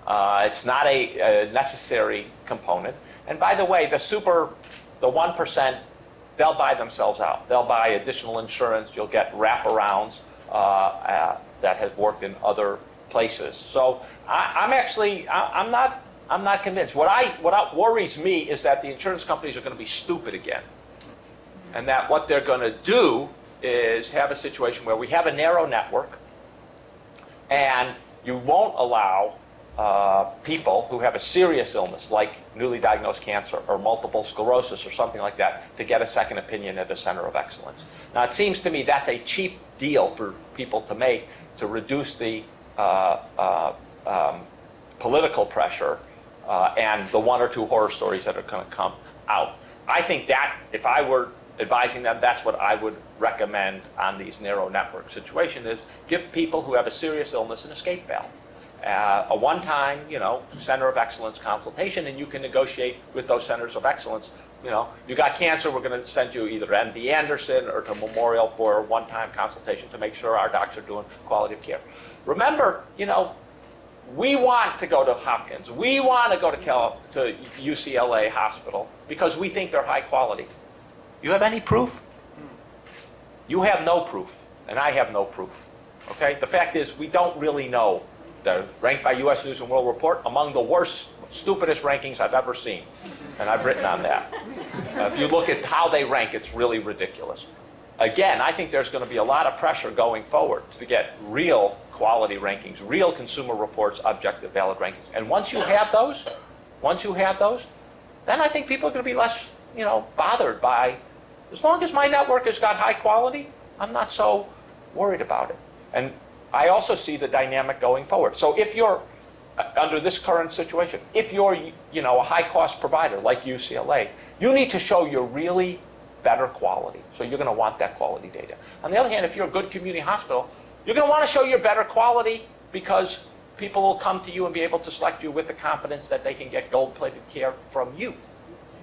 Speaker 4: It's not a necessary component. And by the way, the 1%, they'll buy themselves out. They'll buy additional insurance. You'll get wraparounds that has worked in other places. So I'm not convinced. What worries me is that the insurance companies are going to be stupid again, and that what they're going to do is have a situation where we have a narrow network, and you won't allow people who have a serious illness like newly diagnosed cancer or multiple sclerosis or something like that to get a second opinion at a center of excellence. Now, it seems to me that's a cheap deal for people to make to reduce the political pressure and the one or two horror stories that are going to come out. I think that if I were advising them, that's what I would recommend on these narrow network situations: is give people who have a serious illness an escape valve. A one-time, center of excellence consultation, and you can negotiate with those centers of excellence. You got cancer, we're going to send you either to MD Anderson or to Memorial for a one-time consultation to make sure our docs are doing quality of care. Remember, we want to go to Hopkins. We want to go to UCLA Hospital because we think they're high quality. You have any proof? You have no proof, and I have no proof. Okay? The fact is, we don't really know. They're ranked by U.S. News and World Report among the worst, stupidest rankings I've ever seen, and I've written on that. If you look at how they rank, it's really ridiculous. Again, I think there's going to be a lot of pressure going forward to get real quality rankings, real Consumer Reports, objective, valid rankings. And once you have those, then I think people are going to be less, bothered by, as long as my network has got high quality, I'm not so worried about it. And I also see the dynamic going forward. So if you're, under this current situation, if you're, a high-cost provider like UCLA, you need to show you're really better quality. So you're going to want that quality data. On the other hand, if you're a good community hospital, you're going to want to show you're better quality because people will come to you and be able to select you with the confidence that they can get gold-plated care from you.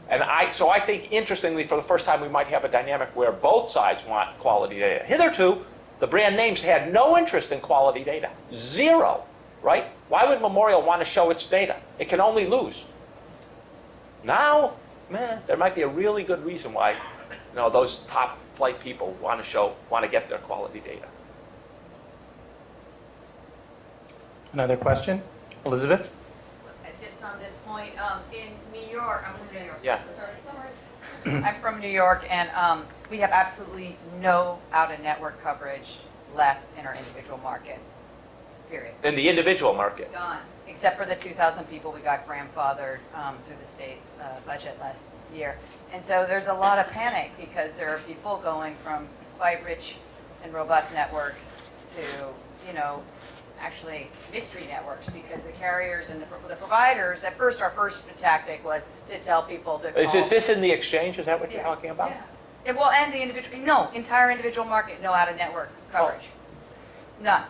Speaker 4: And so I think, interestingly, for the first time, we might have a dynamic where both sides want quality data. Hitherto, the brand names had no interest in quality data. Zero, right? Why would Memorial want to show its data? It can only lose. Now, there might be a really good reason why those top flight people want to get their quality data.
Speaker 5: Another question? Elizabeth?
Speaker 3: Just on this point, in New York, I'm from New York.
Speaker 4: Yeah.
Speaker 3: Sorry. I'm from New York, and we have absolutely no out-of-network coverage left in our individual market, period.
Speaker 4: In the individual market.
Speaker 3: Gone, except for the 2,000 people we got grandfathered through the state budget last year. And so there's a lot of panic because there are people going from quite rich and robust networks to, actually mystery networks, because the carriers and the providers, at first, our first tactic was to tell people to call.
Speaker 4: Is it this in the exchange? Is that what you're talking about?
Speaker 3: Yeah. Well, and the entire individual market, no out-of-network coverage. None.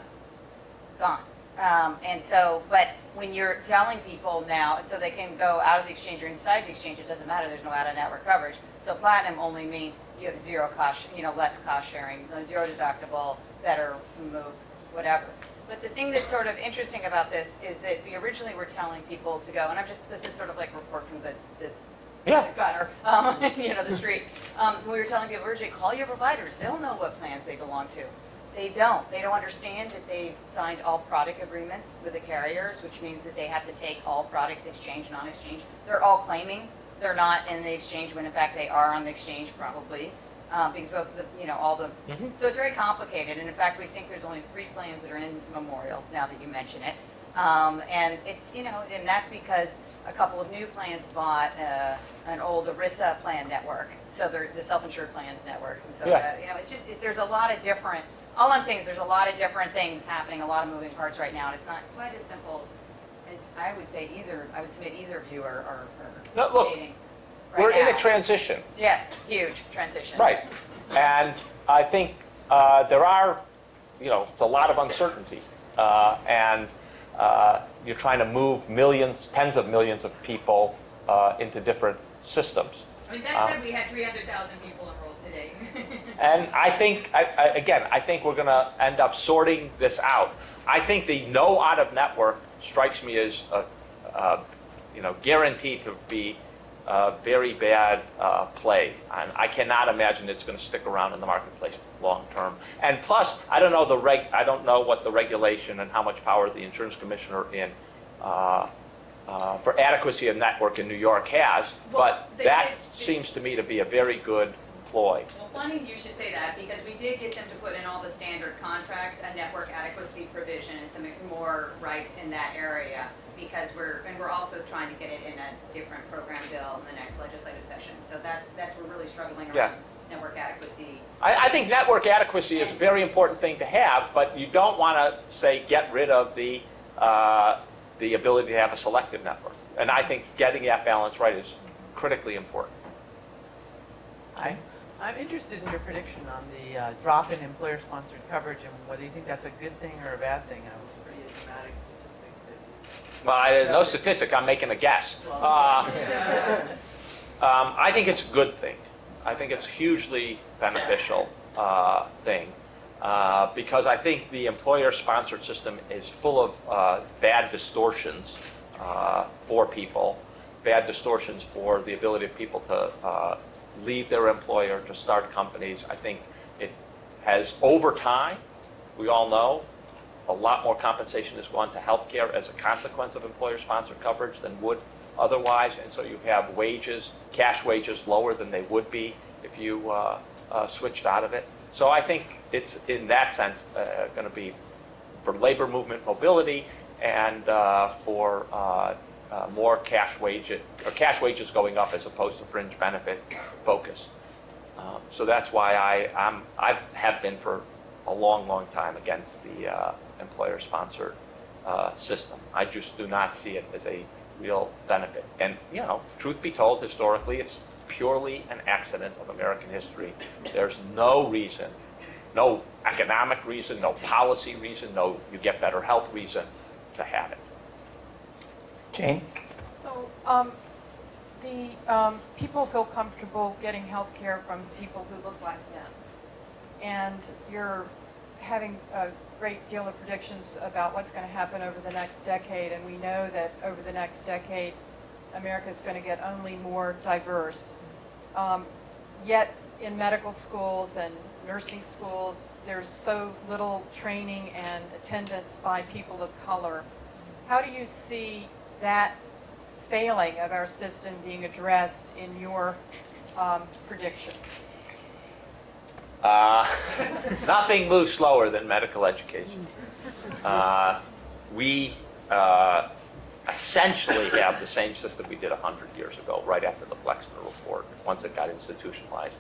Speaker 3: Gone. And so, but when you're telling people now, and so they can go out of the exchange or inside the exchange, it doesn't matter, there's no out-of-network coverage. So platinum only means you have zero cost, less cost sharing, zero deductible, better move, whatever. But the thing that's sort of interesting about this is that we originally were telling people to go, and this is sort of like a report from the gutter, the street. We were telling people originally, call your providers. They'll know what plans they belong to. They don't. They don't understand that they've signed all product agreements with the carriers, which means that they have to take all products, exchange, non-exchange. They're all claiming they're not in the exchange when in fact they are on the exchange probably. Because both so it's very complicated. And in fact, we think there's only 3 plans that are in Memorial, now that you mention it. And it's, and that's because a couple of new plans bought an old ERISA plan network, so they're the self-insured plans network. And so,
Speaker 4: Yeah.
Speaker 3: it's just, there's a lot of different, all I'm saying is there's a lot of different things happening, a lot of moving parts right now, and it's not quite as simple as I would say I would submit either of you are
Speaker 4: No, look,
Speaker 3: stating
Speaker 4: We're
Speaker 3: right
Speaker 4: in a
Speaker 3: now.
Speaker 4: transition.
Speaker 3: Yes, huge transition.
Speaker 4: Right. And I think there are, it's a lot of uncertainty. And you're trying to move millions, tens of millions of people into different systems.
Speaker 3: I mean, that said, we had 300,000 people enrolled today.
Speaker 4: And I think, I think we're going to end up sorting this out. I think the no out of network strikes me as, guaranteed to be a very bad play. And I cannot imagine it's going to stick around in the marketplace long term. And plus, I don't know what the regulation and how much power the insurance commissioner for adequacy of network in New York has,
Speaker 3: Well,
Speaker 4: but that seems to me to be a very good ploy.
Speaker 3: Well, funny you should say that, because we did get them to put in all the standard contracts a network adequacy provision and some more rights in that area, because we're also trying to get it in a different program bill in the next legislative session. So we're really struggling around
Speaker 4: Yeah.
Speaker 3: network adequacy.
Speaker 4: I think network adequacy is a very important thing to have, but you don't want to say get rid of the ability to have a selective network. And I think getting that balance right is critically important.
Speaker 7: Hi. I'm interested in your prediction on the drop in employer-sponsored coverage and whether you think that's a good thing or a bad thing. It was a pretty dramatic statistic.
Speaker 4: Well, no statistic, I'm making a guess. I think it's a good thing. I think it's a hugely beneficial thing because I think the employer-sponsored system is full of bad distortions for people, bad distortions for the ability of people to leave their employer to start companies. I think it has, over time, we all know, a lot more compensation has gone to healthcare as a consequence of employer-sponsored coverage than would otherwise, and so you have wages, cash wages, lower than they would be if you switched out of it. So I think it's, in that sense, going to be for labor movement mobility and for more cash wages going up as opposed to fringe benefit focus. So that's why I have been for a long, long time against the employer-sponsored system. I just do not see it as a real benefit. And, truth be told, historically, it's purely an accident of American history. There's no reason, no economic reason, no policy reason, no you get better health reason to have it.
Speaker 5: Jane?
Speaker 8: So the people feel comfortable getting health care from people who look like them. And you're having a great deal of predictions about what's going to happen over the next decade. And we know that over the next decade, America is going to get only more diverse. Yet in medical schools and nursing schools, there's so little training and attendance by people of color. How do you see that failing of our system being addressed in your predictions?
Speaker 4: Nothing moves slower than medical education. We essentially have the same system we did 100 years ago, right after the Flexner Report, once it got institutionalized.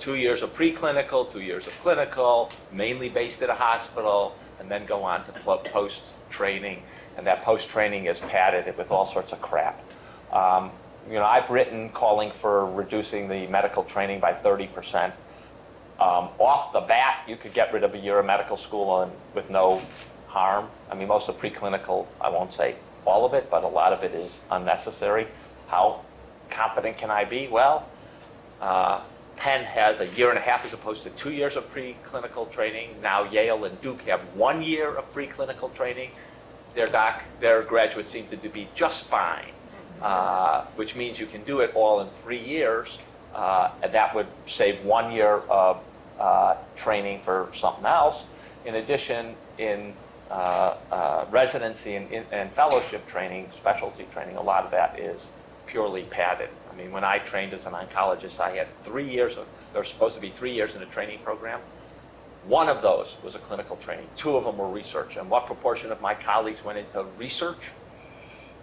Speaker 4: 2 years of preclinical, 2 years of clinical, mainly based at a hospital, and then go on to post-training. And that post-training is padded with all sorts of crap. I've written calling for reducing the medical training by 30%. Off the bat, you could get rid of a year of medical school with no harm. I mean, most of preclinical, I won't say all of it, but a lot of it is unnecessary. How confident can I be? Well, Penn has a year and a half as opposed to 2 years of preclinical training. Now Yale and Duke have 1 year of preclinical training. Their graduates seem to be just fine, which means you can do it all in 3 years, and that would save 1 year of training for something else. In addition, in residency and fellowship training, specialty training, a lot of that is purely padded. I mean, when I trained as an oncologist, I had 3 years there was supposed to be 3 years in a training program. One of those was a clinical training. 2 of them were research. And what proportion of my colleagues went into research?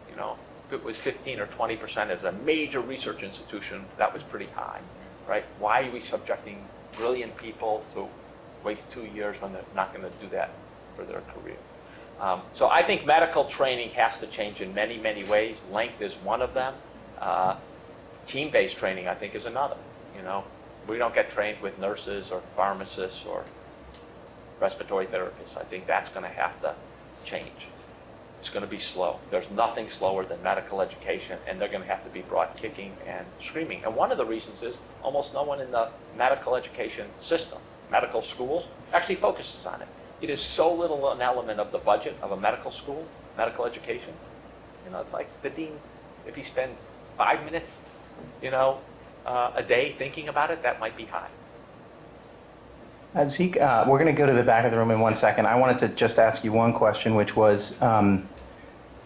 Speaker 4: You know, if it was 15 or 20% as a major research institution, that was pretty high, right? Why are we subjecting brilliant people to waste 2 years when they're not going to do that for their career? So I think medical training has to change in many, many ways. Length is one of them. Team-based training, I think, is another. You know, we don't get trained with nurses or pharmacists or respiratory therapists. I think that's going to have to change. It's going to be slow. There's nothing slower than medical education, and they're going to have to be brought kicking and screaming. And one of the reasons is almost no one in the medical education system, medical schools, actually focuses on it. It is so little an element of the budget of a medical school, medical education. You know, it's like the dean, if he spends 5 minutes, you know, a day thinking about it, that might be high.
Speaker 5: Zeke, we're going to go to the back of the room in 1 second. I wanted to just ask you one question, which was, I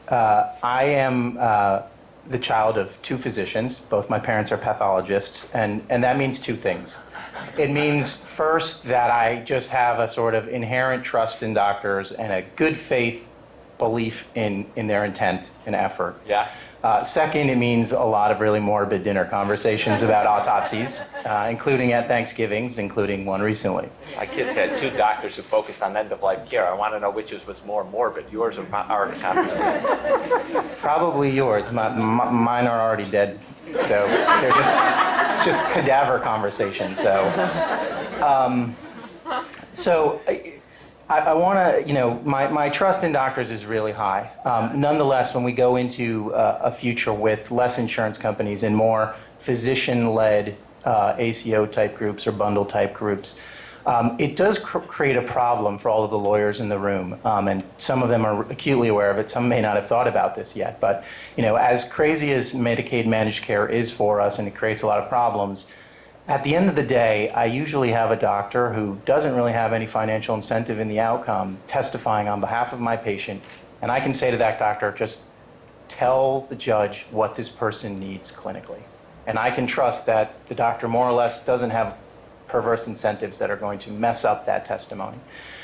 Speaker 5: am the child of 2 physicians. Both my parents are pathologists, and that means 2 things. It means, first, that I just have a sort of inherent trust in doctors and a good faith belief in their intent and effort.
Speaker 4: Yeah.
Speaker 5: Second, it means a lot of really morbid dinner conversations about autopsies, including at Thanksgivings, including one recently.
Speaker 4: My kids had 2 doctors who focused on end-of-life care. I want to know which was more morbid, yours or ours.
Speaker 5: Probably yours. Mine are already dead, so they're just cadaver conversations. So I want to, you know, my trust in doctors is really high. Nonetheless, when we go into a future with less insurance companies and more physician-led ACO-type groups or bundle-type groups, it does create a problem for all of the lawyers in the room. And some of them are acutely aware of it. Some may not have thought about this yet. But, you know, as crazy as Medicaid managed care is for us, and it creates a lot of problems, at the end of the day, I usually have a doctor who doesn't really have any financial incentive in the outcome testifying on behalf of my patient. And I can say to that doctor, just tell the judge what this person needs clinically. And I can trust that the doctor more or less doesn't have perverse incentives that are going to mess up that testimony.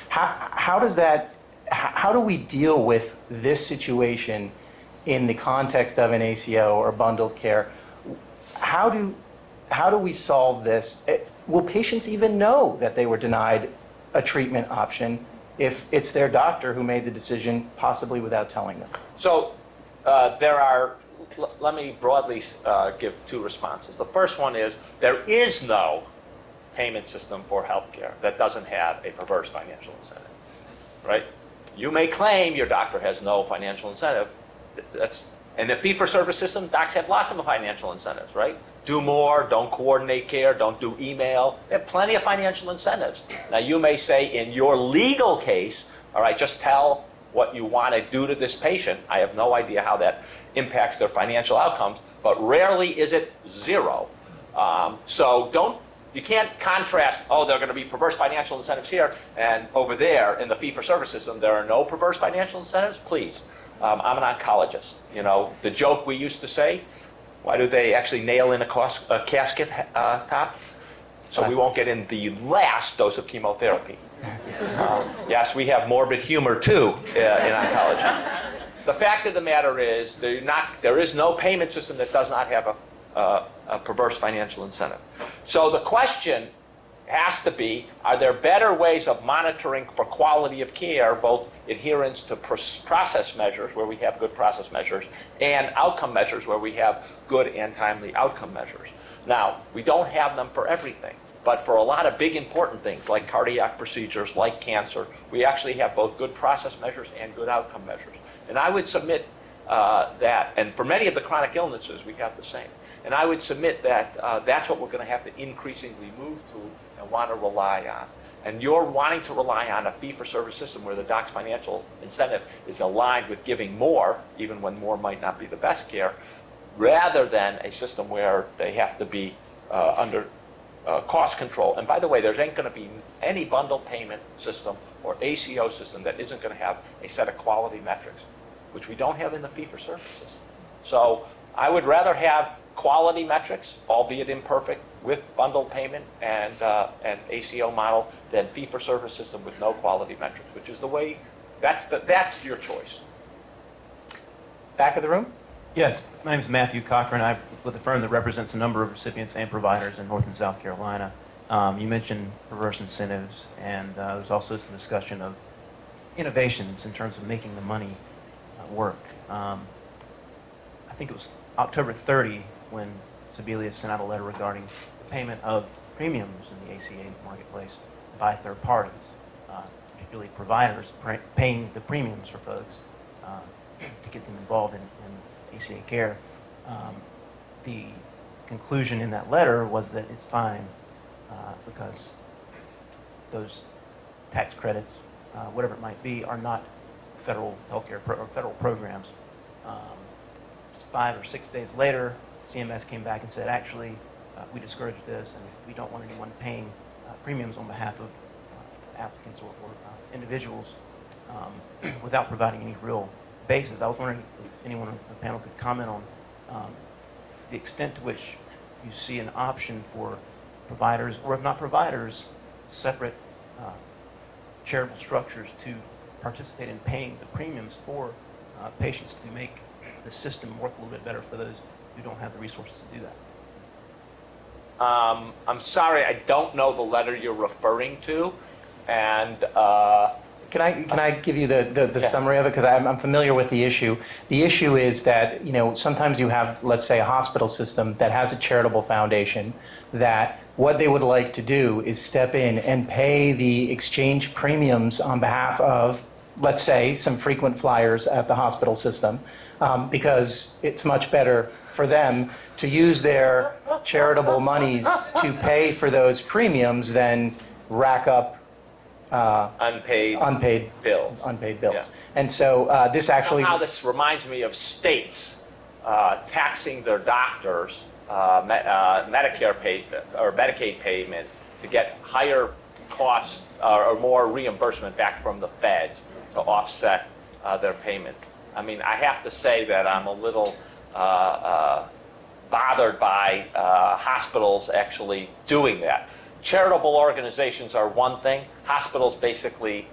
Speaker 5: How do we deal with this situation in the context of an ACO or bundled care? How do we solve this? Will patients even know that they were denied a treatment option if it's their doctor who made the decision, possibly without telling them?
Speaker 4: So let me broadly give 2 responses. The first one is there is no payment system for healthcare that doesn't have a perverse financial incentive, right? You may claim your doctor has no financial incentive. In the fee-for-service system, docs have lots of financial incentives, right? Do more, don't coordinate care, don't do email. They have plenty of financial incentives. Now, you may say in your legal case, all right, just tell what you want to do to this patient. I have no idea how that impacts their financial outcomes, but rarely is it 0. You can't contrast, oh, there are going to be perverse financial incentives here, and over there in the fee-for-service system, there are no perverse financial incentives? Please. I'm an oncologist. You know, the joke we used to say, why do they actually nail in a casket top? So we won't get in the last dose of chemotherapy. Yes, we have morbid humor too in oncology. The fact of the matter is, there is no payment system that does not have a perverse financial incentive. So the question has to be, are there better ways of monitoring for quality of care, both adherence to process measures, where we have good process measures, and outcome measures, where we have good and timely outcome measures? Now, we don't have them for everything, but for a lot of big important things, like cardiac procedures, like cancer, we actually have both good process measures and good outcome measures. And I would submit that, and for many of the chronic illnesses, we have the same. And I would submit that that's what we're going to have to increasingly move to and want to rely on. And you're wanting to rely on a fee-for-service system where the doc's financial incentive is aligned with giving more, even when more might not be the best care, rather than a system where they have to be under cost control. And by the way, there ain't going to be any bundle payment system or ACO system that isn't going to have a set of quality metrics, which we don't have in the fee-for-service system. So I would rather have quality metrics, albeit imperfect, with bundled payment and an ACO model than fee-for-service system with no quality metrics, which is the way, that's your choice.
Speaker 5: Back of the room?
Speaker 9: Yes, my name is Matthew Cochran. I'm with a firm that represents a number of recipients and providers in North and South Carolina. You mentioned reverse incentives, and there's also some discussion of innovations in terms of making the money work. I think it was October 30 when Sebelius sent out a letter regarding the payment of premiums in the ACA marketplace by third parties, particularly providers paying the premiums for folks to get them involved in ACA care. The conclusion in that letter was that it's fine because those tax credits, whatever it might be, are not federal healthcare or federal programs. 5 or 6 days later, CMS came back and said, actually, we discourage this, and we don't want anyone paying premiums on behalf of applicants or individuals without providing any real basis. I was wondering if anyone on the panel could comment on the extent to which you see an option for providers, or if not providers, separate charitable structures to participate in paying the premiums for patients to make the system work a little bit better for those who don't have the resources to do that.
Speaker 4: I'm sorry, I don't know the letter you're referring to, and
Speaker 5: Can I give you the
Speaker 4: Yeah.
Speaker 5: summary of it? Because I'm familiar with the issue. The issue is that, sometimes you have, let's say, a hospital system that has a charitable foundation that what they would like to do is step in and pay the exchange premiums on behalf of, let's say, some frequent flyers at the hospital system, because it's much better for them to use their charitable monies to pay for those premiums than rack up
Speaker 4: unpaid bills. Yeah.
Speaker 5: And so this actually...
Speaker 4: Somehow this reminds me of states taxing their doctors Medicaid payments to get higher costs or more reimbursement back from the feds to offset their payments. I mean, I have to say that I'm a little bothered by hospitals actually doing that. Charitable organizations are one thing. Hospitals basically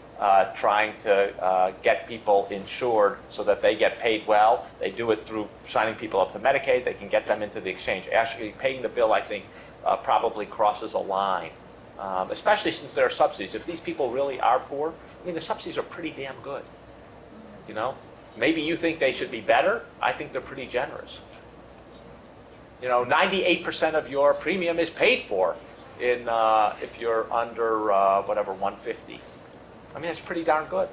Speaker 4: trying to get people insured so that they get paid well. They do it through signing people up to Medicaid. They can get them into the exchange. Actually, paying the bill, I think, probably crosses a line, especially since there are subsidies. If these people really are poor, I mean, the subsidies are pretty damn good. Maybe you think they should be better. I think they're pretty generous. 98% of your premium is paid for if you're under, 150. I mean, that's pretty darn good.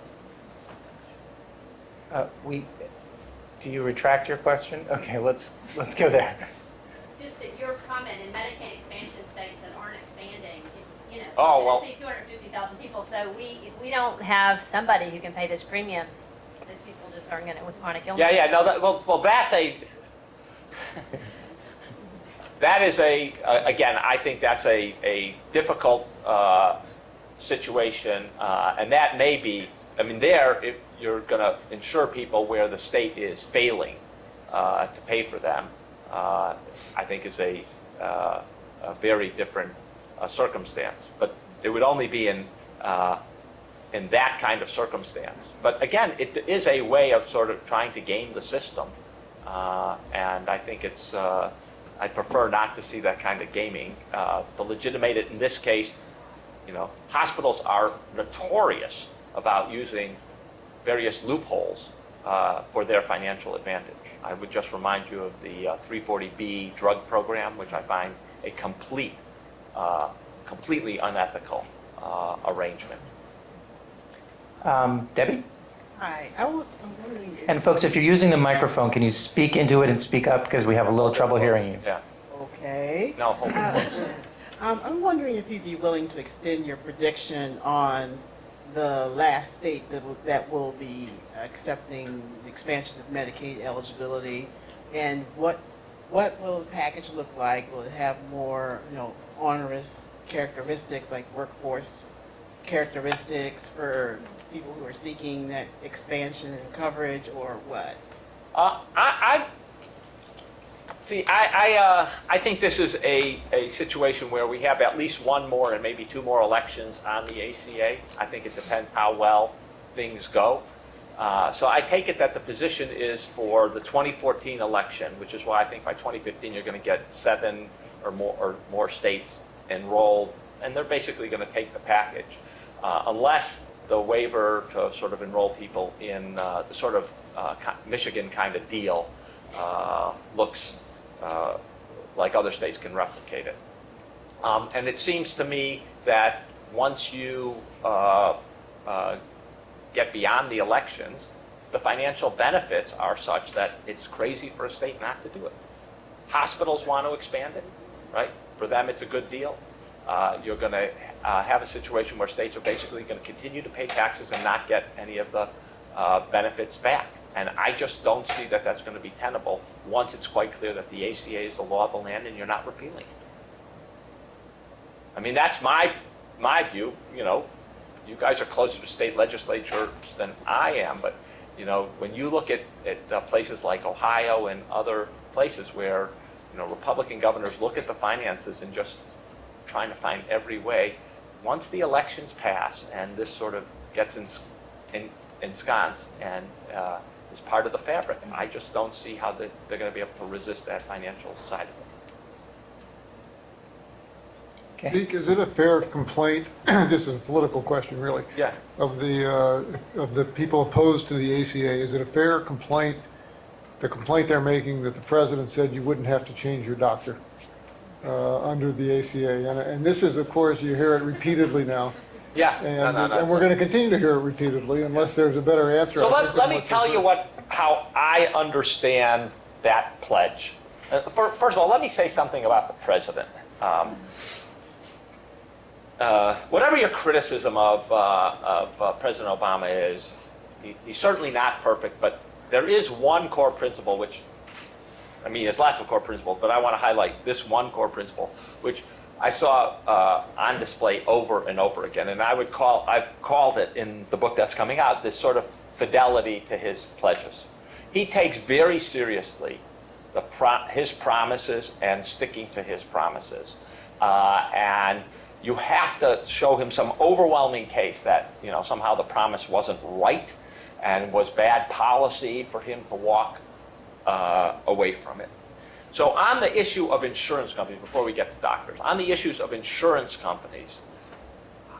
Speaker 5: Do you retract your question? Okay, let's go there.
Speaker 10: Just your comment in Medicaid expansion states that aren't expanding, it's,
Speaker 4: Oh, well.
Speaker 10: Tennessee, 250,000 people. So if we don't have somebody who can pay those premiums, those people just aren't going to, with chronic illness.
Speaker 4: Yeah, no, well, that is again, I think that's a difficult situation, and that may be, if you're going to insure people where the state is failing to pay for them, I think is a very different circumstance. But it would only be in that kind of circumstance. But again, it is a way of sort of trying to game the system, and I think it's. I prefer not to see that kind of gaming. To legitimate it in this case, hospitals are notorious about using various loopholes for their financial advantage. I would just remind you of the 340B drug program, which I find a completely unethical arrangement.
Speaker 5: Debbie?
Speaker 11: Hi, I'm wondering.
Speaker 5: And folks, if you're using the microphone, can you speak into it and speak up, because we have a little trouble hearing you.
Speaker 4: Yeah.
Speaker 11: Okay.
Speaker 4: No, hold on.
Speaker 11: I'm wondering if you'd be willing to extend your prediction on the last state that will be accepting the expansion of Medicaid eligibility, and what will the package look like? Will it have more, onerous characteristics like workforce characteristics for people who are seeking that expansion and coverage, or what?
Speaker 4: See, I think this is a situation where we have at least one more and maybe two more elections on the ACA. I think it depends how well things go. So I take it that the position is for the 2014 election, which is why I think by 2015 you're going to get 7 or more states enrolled, and they're basically going to take the package, unless the waiver to sort of enroll people in the sort of Michigan kind of deal looks like other states can replicate it. And it seems to me that once you get beyond the elections, the financial benefits are such that it's crazy for a state not to do it. Hospitals want to expand it, right? For them, it's a good deal. You're going to have a situation where states are basically going to continue to pay taxes and not get any of the benefits back. And I just don't see that that's going to be tenable once it's quite clear that the ACA is the law of the land and you're not repealing it. I mean, that's my view. You know, you guys are closer to state legislatures than I am, but you know, when you look at places like Ohio and other places where, you know, Republican governors look at the finances and just trying to find every way, once the elections pass and this sort of gets ensconced and is part of the fabric, I just don't see how they're going to be able to resist that financial side of it.
Speaker 1: Zeke, is it a fair complaint, this is a political question really,
Speaker 4: Yeah.
Speaker 1: of the people opposed to the ACA, is it a fair complaint, the complaint they're making that the president said you wouldn't have to change your doctor under the ACA? And this is, of course, you hear it repeatedly now.
Speaker 4: Yeah.
Speaker 1: And we're going to continue to hear it repeatedly unless there's a better answer.
Speaker 4: So let me tell you how I understand that pledge. First of all, let me say something about the president. Whatever your criticism of President Obama is, he's certainly not perfect, but there is one core principle which, I mean, there's lots of core principles, but I want to highlight this one core principle, which I saw on display over and over again, and I've called it in the book that's coming out, this sort of fidelity to his pledges. He takes very seriously his promises and sticking to his promises. And you have to show him some overwhelming case that, you know, somehow the promise wasn't right and was bad policy for him to walk away from it. So on the issue of insurance companies, before we get to doctors, on the issues of insurance companies,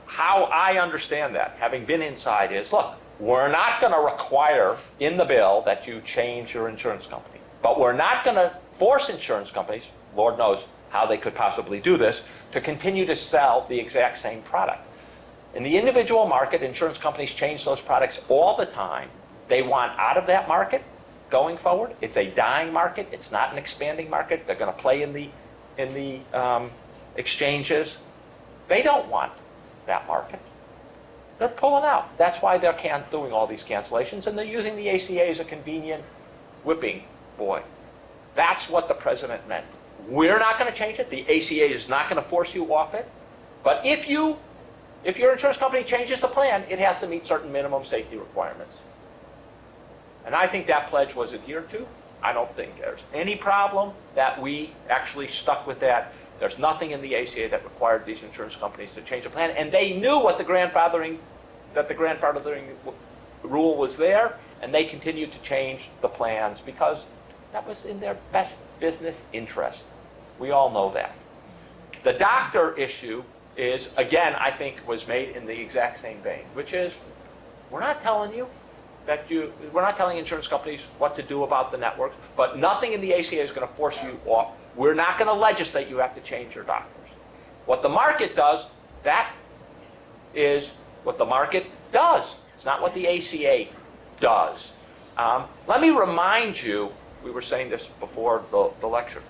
Speaker 4: how I understand that, having been inside, is, look, we're not going to require in the bill that you change your insurance company, but we're not going to force insurance companies, Lord knows how they could possibly do this, to continue to sell the exact same product. In the individual market, insurance companies change those products all the time. They want out of that market going forward. It's a dying market. It's not an expanding market. They're going to play in the exchanges. They don't want that market. They're pulling out. That's why they're doing all these cancellations, and they're using the ACA as a convenient whipping boy. That's what the president meant. We're not going to change it. The ACA is not going to force you off it. But if your insurance company changes the plan, it has to meet certain minimum safety requirements. And I think that pledge was adhered to. I don't think there's any problem that we actually stuck with that. There's nothing in the ACA that required these insurance companies to change the plan. And they knew what the grandfathering rule was there, and they continued to change the plans because that was in their best business interest. We all know that. The doctor issue is, again, I think was made in the exact same vein, which is, we're not telling insurance companies what to do about the networks, but nothing in the ACA is going to force you off. We're not going to legislate you have to change your doctors. What the market does, that is what the market does. It's not what the ACA does. Let me remind you, we were saying this before the lecture.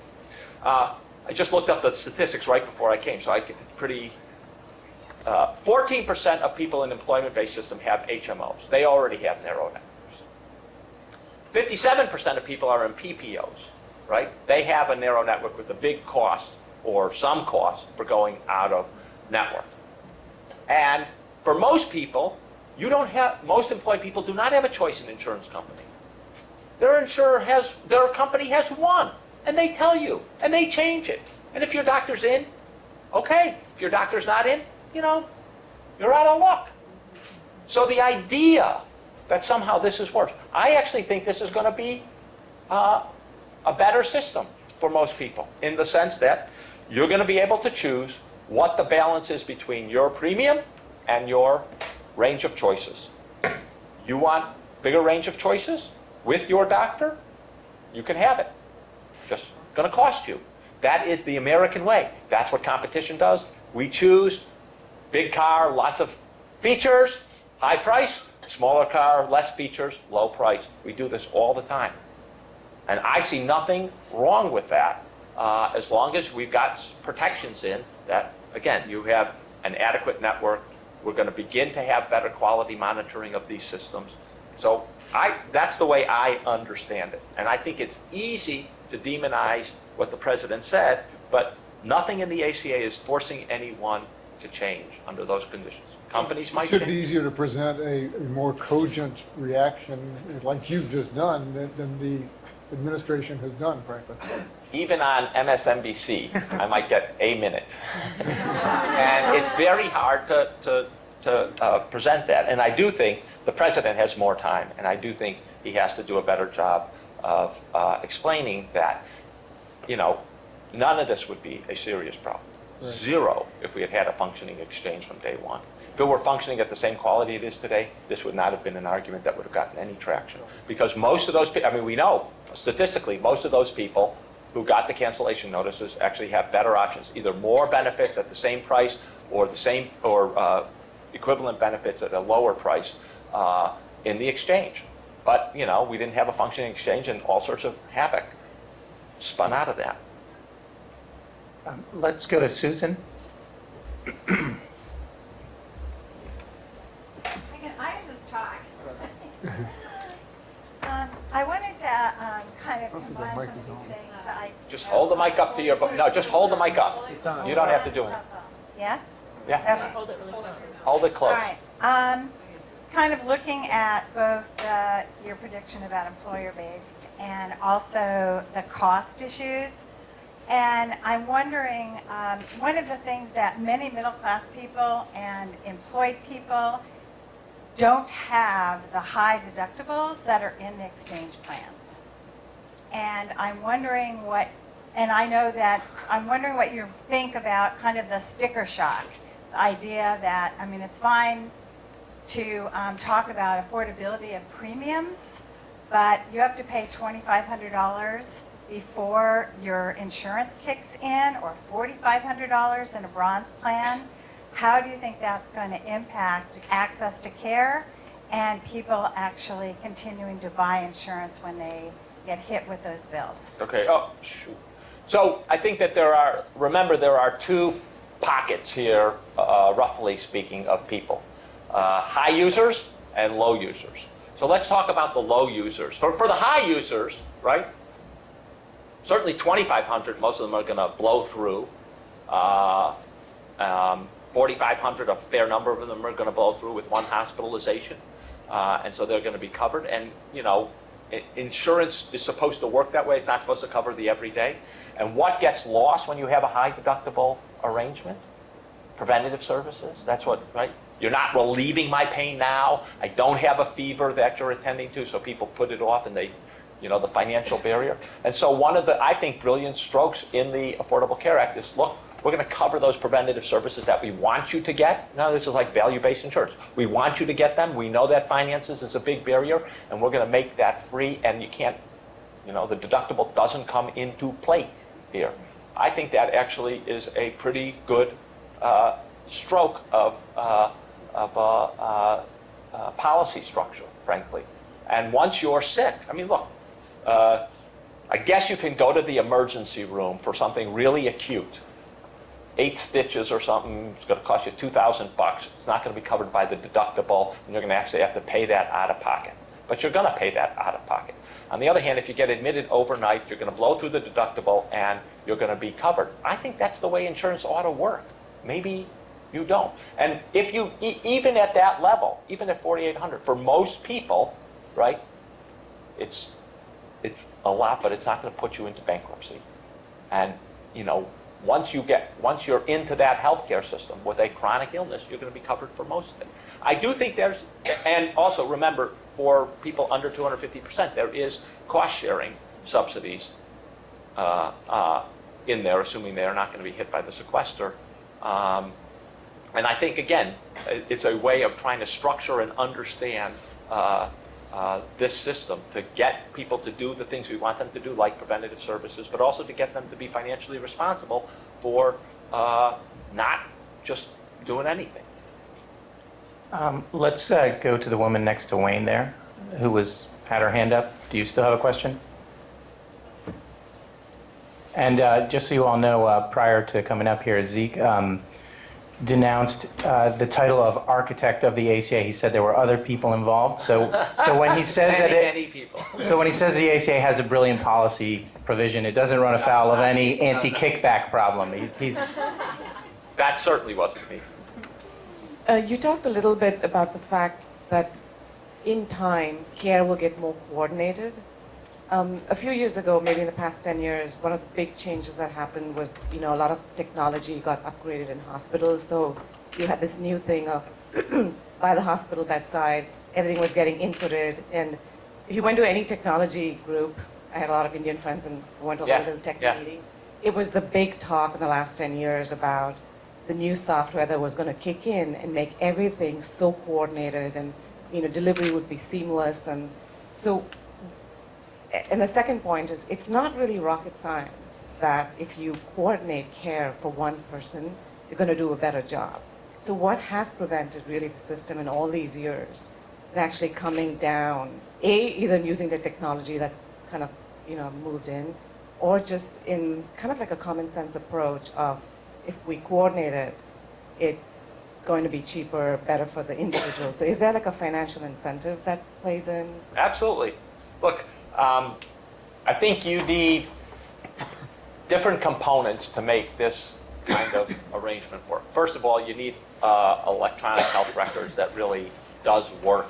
Speaker 4: I just looked up the statistics right before I came, so I get pretty... 14% of people in employment-based system have HMOs. They already have narrow networks. 57% of people are in PPOs, right? They have a narrow network with a big cost or some cost for going out of network. And for most people, most employed people do not have a choice in insurance company. Their company has one. And they tell you, and they change it. And if your doctor's in, okay. If your doctor's not in, you're out of luck. So the idea that somehow this is worse, I actually think this is going to be a better system for most people, in the sense that you're going to be able to choose what the balance is between your premium and your range of choices. You want bigger range of choices with your doctor? You can have it. Just going to cost you. That is the American way. That's what competition does. We choose big car, lots of features, high price, smaller car, less features, low price. We do this all the time. And I see nothing wrong with that, as long as we've got protections in that, again, you have an adequate network. We're going to begin to have better quality monitoring of these systems. So that's the way I understand it. And I think it's easy to demonize what the president said, but nothing in the ACA is forcing anyone to change under those conditions. Companies might
Speaker 1: It should
Speaker 4: change.
Speaker 1: be easier to present a more cogent reaction, like you've just done, than the administration has done, frankly.
Speaker 4: Even on MSNBC, I might get a minute. And it's very hard to present that. And I do think the president has more time, and I do think he has to do a better job of explaining that, none of this would be a serious problem.
Speaker 1: Right.
Speaker 4: Zero if we had had a functioning exchange from day one. If it were functioning at the same quality it is today, this would not have been an argument that would have gotten any traction. Because most of those people, we know statistically, most of those people who got the cancellation notices actually have better options, either more benefits at the same price or equivalent benefits at a lower price in the exchange. But, we didn't have a functioning exchange, and all sorts of havoc spun out of that.
Speaker 5: Let's go to Susan.
Speaker 12: I can just talk. I wanted to kind of combine some of these things that I...
Speaker 4: Just hold the mic up to your, no, just hold the mic up. You don't have to do it.
Speaker 12: Yes?
Speaker 4: Yeah,
Speaker 12: Okay.
Speaker 4: hold it close.
Speaker 12: All right. Kind of looking at both your prediction about employer-based and also the cost issues. And I'm wondering, one of the things that many middle-class people and employed people don't have the high deductibles that are in the exchange plans. And I'm wondering I'm wondering what you think about kind of the sticker shock, the idea that, it's fine to talk about affordability of premiums, but you have to pay $2,500 before your insurance kicks in, or $4,500 in a bronze plan. How do you think that's going to impact access to care and people actually continuing to buy insurance when they get hit with those bills?
Speaker 4: Okay, shoot. So I think that there are two pockets here, roughly speaking, of people. High users and low users. So let's talk about the low users. For the high users, right? Certainly 2,500, most of them are going to blow through. 4,500, a fair number of them are going to blow through with one hospitalization. And so they're going to be covered. And, insurance is supposed to work that way. It's not supposed to cover the everyday. And what gets lost when you have a high deductible arrangement? Preventative services. That's what, right? You're not relieving my pain now. I don't have a fever that you're attending to, so people put it off, and they, the financial barrier. And so one of the, I think, brilliant strokes in the Affordable Care Act is, look, we're going to cover those preventative services that we want you to get. Now, this is like value-based insurance. We want you to get them. We know that finances is a big barrier, and we're going to make that free, and you can't, the deductible doesn't come into play here. I think that actually is a pretty good stroke of policy structure, frankly. And once you're sick, look, I guess you can go to the emergency room for something really acute. 8 stitches or something, it's going to cost you $2,000. It's not going to be covered by the deductible, and you're going to actually have to pay that out of pocket. But you're going to pay that out of pocket. On the other hand, if you get admitted overnight, you're going to blow through the deductible, and you're going to be covered. I think that's the way insurance ought to work. Maybe you don't. And if you, even at that level, even at $4,800, for most people, right, it's it's a lot, but it's not going to put you into bankruptcy. And, you know, once you're into that healthcare system with a chronic illness, you're going to be covered for most of it. I do think and also remember, for people under 250%, there is cost-sharing subsidies in there, assuming they are not going to be hit by the sequester. And I think, again, it's a way of trying to structure and understand this system to get people to do the things we want them to do, like preventative services, but also to get them to be financially responsible for not just doing anything.
Speaker 5: Let's go to the woman next to Wayne there, who had her hand up. Do you still have a question? And just so you all know, prior to coming up here, Zeke denounced the title of architect of the ACA. He said there were other people involved. So when he says
Speaker 4: many people.
Speaker 5: So when he says the ACA has a brilliant policy provision, it doesn't run afoul of any anti-kickback problem.
Speaker 4: That certainly wasn't me.
Speaker 13: You talked a little bit about the fact that in time, care will get more coordinated. A few years ago, maybe in the past 10 years, one of the big changes that happened was, you know, a lot of technology got upgraded in hospitals. So you had this new thing of by the hospital bedside, everything was getting inputted. And if you went to any technology group, I had a lot of Indian friends and went to a lot of little tech meetings. It was the big talk in the last 10 years about the new software that was going to kick in and make everything so coordinated, and, you know, delivery would be seamless. And so, and the second point is, it's not really rocket science that if you coordinate care for one person, you're going to do a better job. So what has prevented really the system in all these years in actually coming down, either using the technology that's kind of, you know, moved in, or just in kind of like a common sense approach of, if we coordinate it, it's going to be cheaper, better for the individual. So is there like a financial incentive that plays in?
Speaker 4: Absolutely. Look, I think you need different components to make this kind of arrangement work. First of all, you need electronic health records that really does work.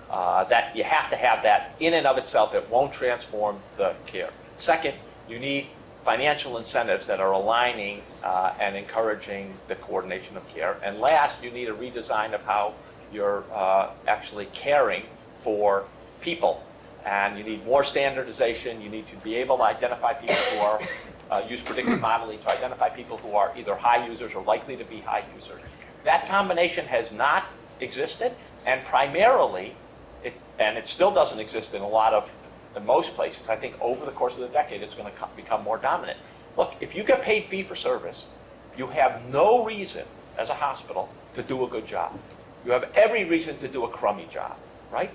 Speaker 4: That you have to have that in and of itself. It won't transform the care. Second, you need financial incentives that are aligning and encouraging the coordination of care. And last, you need a redesign of how you're actually caring for people. And you need more standardization. You need to be able to identify people who are, use predictive modeling to identify people who are either high users or likely to be high users. That combination has not existed, and primarily, it still doesn't exist in most places. I think over the course of the decade, it's going to become more dominant. Look, if you get paid fee for service, you have no reason as a hospital to do a good job. You have every reason to do a crummy job, right?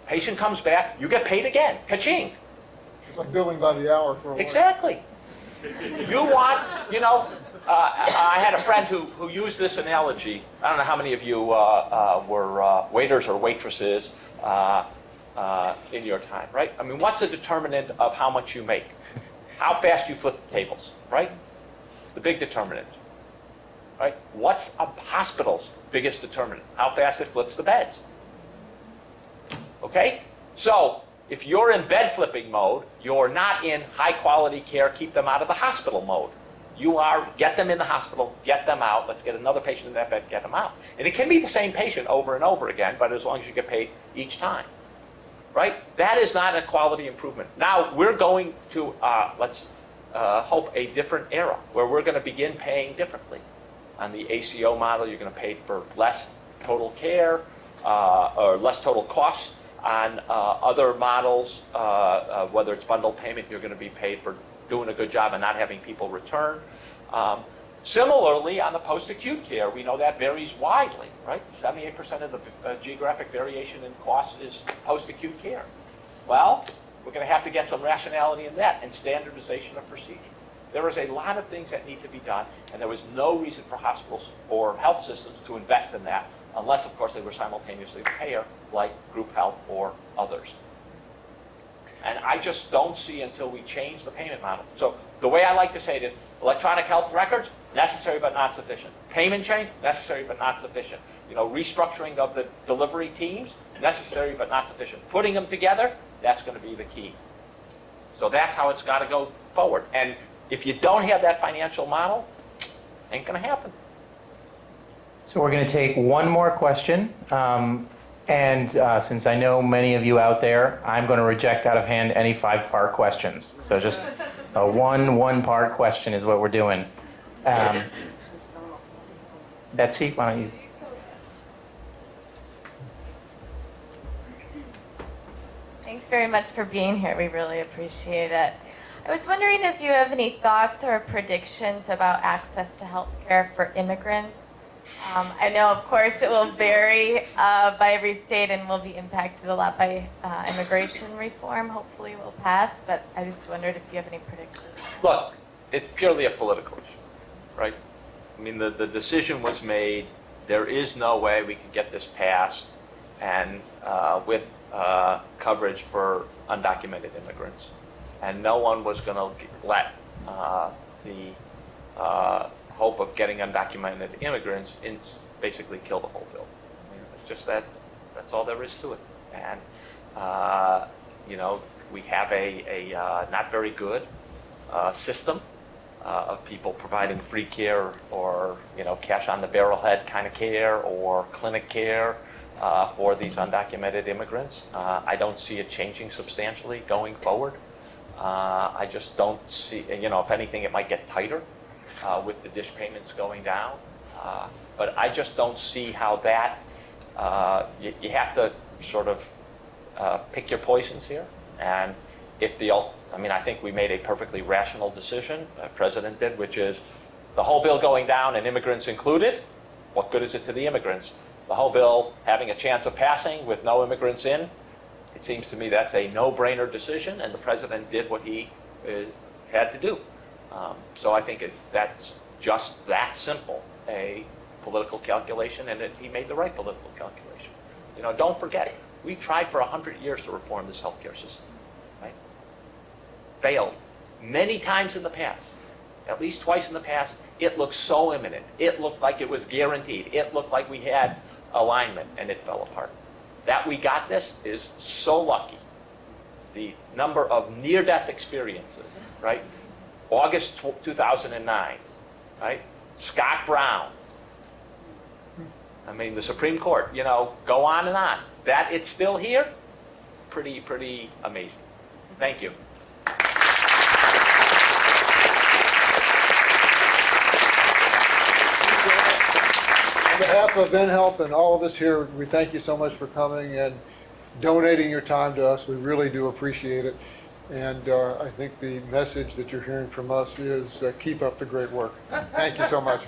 Speaker 4: Patient comes back, you get paid again. Ka-ching.
Speaker 1: It's like billing by the hour for a while.
Speaker 4: Exactly. You want, you know, I had a friend who used this analogy. I don't know how many of you were waiters or waitresses in your time, right? I mean, what's the determinant of how much you make? How fast you flip the tables, right? It's the big determinant, right? What's a hospital's biggest determinant? How fast it flips the beds. Okay? So, if you're in bed flipping mode, you're not in high quality care, keep them out of the hospital mode. You are, get them in the hospital, get them out, let's get another patient in that bed, get them out. And it can be the same patient over and over again, but as long as you get paid each time. Right? That is not a quality improvement. Now, we're going to, let's hope, a different era where we're going to begin paying differently. On the ACO model, you're going to pay for less total care or less total costs. On other models, whether it's bundled payment, you're going to be paid for doing a good job and not having people return. Similarly, on the post-acute care, we know that varies widely, right? 78% of the geographic variation in cost is post-acute care. Well, we're going to have to get some rationality in that and standardization of procedure. There is a lot of things that need to be done, and there was no reason for hospitals or health systems to invest in that, unless, of course, they were simultaneously a payer, like group health or others. And I just don't see until we change the payment model. So the way I like to say it is, electronic health records, necessary but not sufficient. Payment change, necessary but not sufficient. You know, restructuring of the delivery teams, necessary but not sufficient. Putting them together, that's going to be the key. So that's how it's got to go forward. And if you don't have that financial model, ain't going to happen.
Speaker 5: So we're going to take one more question. Since I know many of you out there, I'm going to reject out of hand any 5-part questions. So just a one-part question is what we're doing. Betsy, why don't you?
Speaker 14: Thanks very much for being here. We really appreciate it. I was wondering if you have any thoughts or predictions about access to health care for immigrants. I know, of course, it will vary by every state and will be impacted a lot by immigration reform. Hopefully will pass, but I just wondered if you have any predictions.
Speaker 4: Look, it's purely a political issue, right? I mean, the decision was made. There is no way we could get this passed and with coverage for undocumented immigrants. And no one was going to let the hope of getting undocumented immigrants basically kill the whole bill. I mean, it's just that's all there is to it. And, we have a not very good system of people providing free care or, cash on the barrelhead kind of care or clinic care for these undocumented immigrants. I don't see it changing substantially going forward. I just don't see, if anything, it might get tighter with the dish payments going down. But I just don't see how that, you have to sort of pick your poisons here. And if I think we made a perfectly rational decision, the president did, which is the whole bill going down and immigrants included, what good is it to the immigrants? The whole bill having a chance of passing with no immigrants in, it seems to me that's a no-brainer decision, and the president did what he had to do. So I think that's just that simple, a political calculation, and he made the right political calculation. Don't forget, we tried for 100 years to reform this healthcare system, right? Failed many times in the past, at least twice in the past. It looked so imminent. It looked like it was guaranteed. It looked like we had alignment, and it fell apart. That we got this is so lucky. The number of near-death experiences, right? August 2009, right? Scott Brown. I mean, the Supreme Court, go on and on. That it's still here, pretty amazing. Thank you.
Speaker 1: On behalf of NHeLP and all of us here, we thank you so much for coming and donating your time to us. We really do appreciate it. And I think the message that you're hearing from us is keep up the great work. Thank you so much.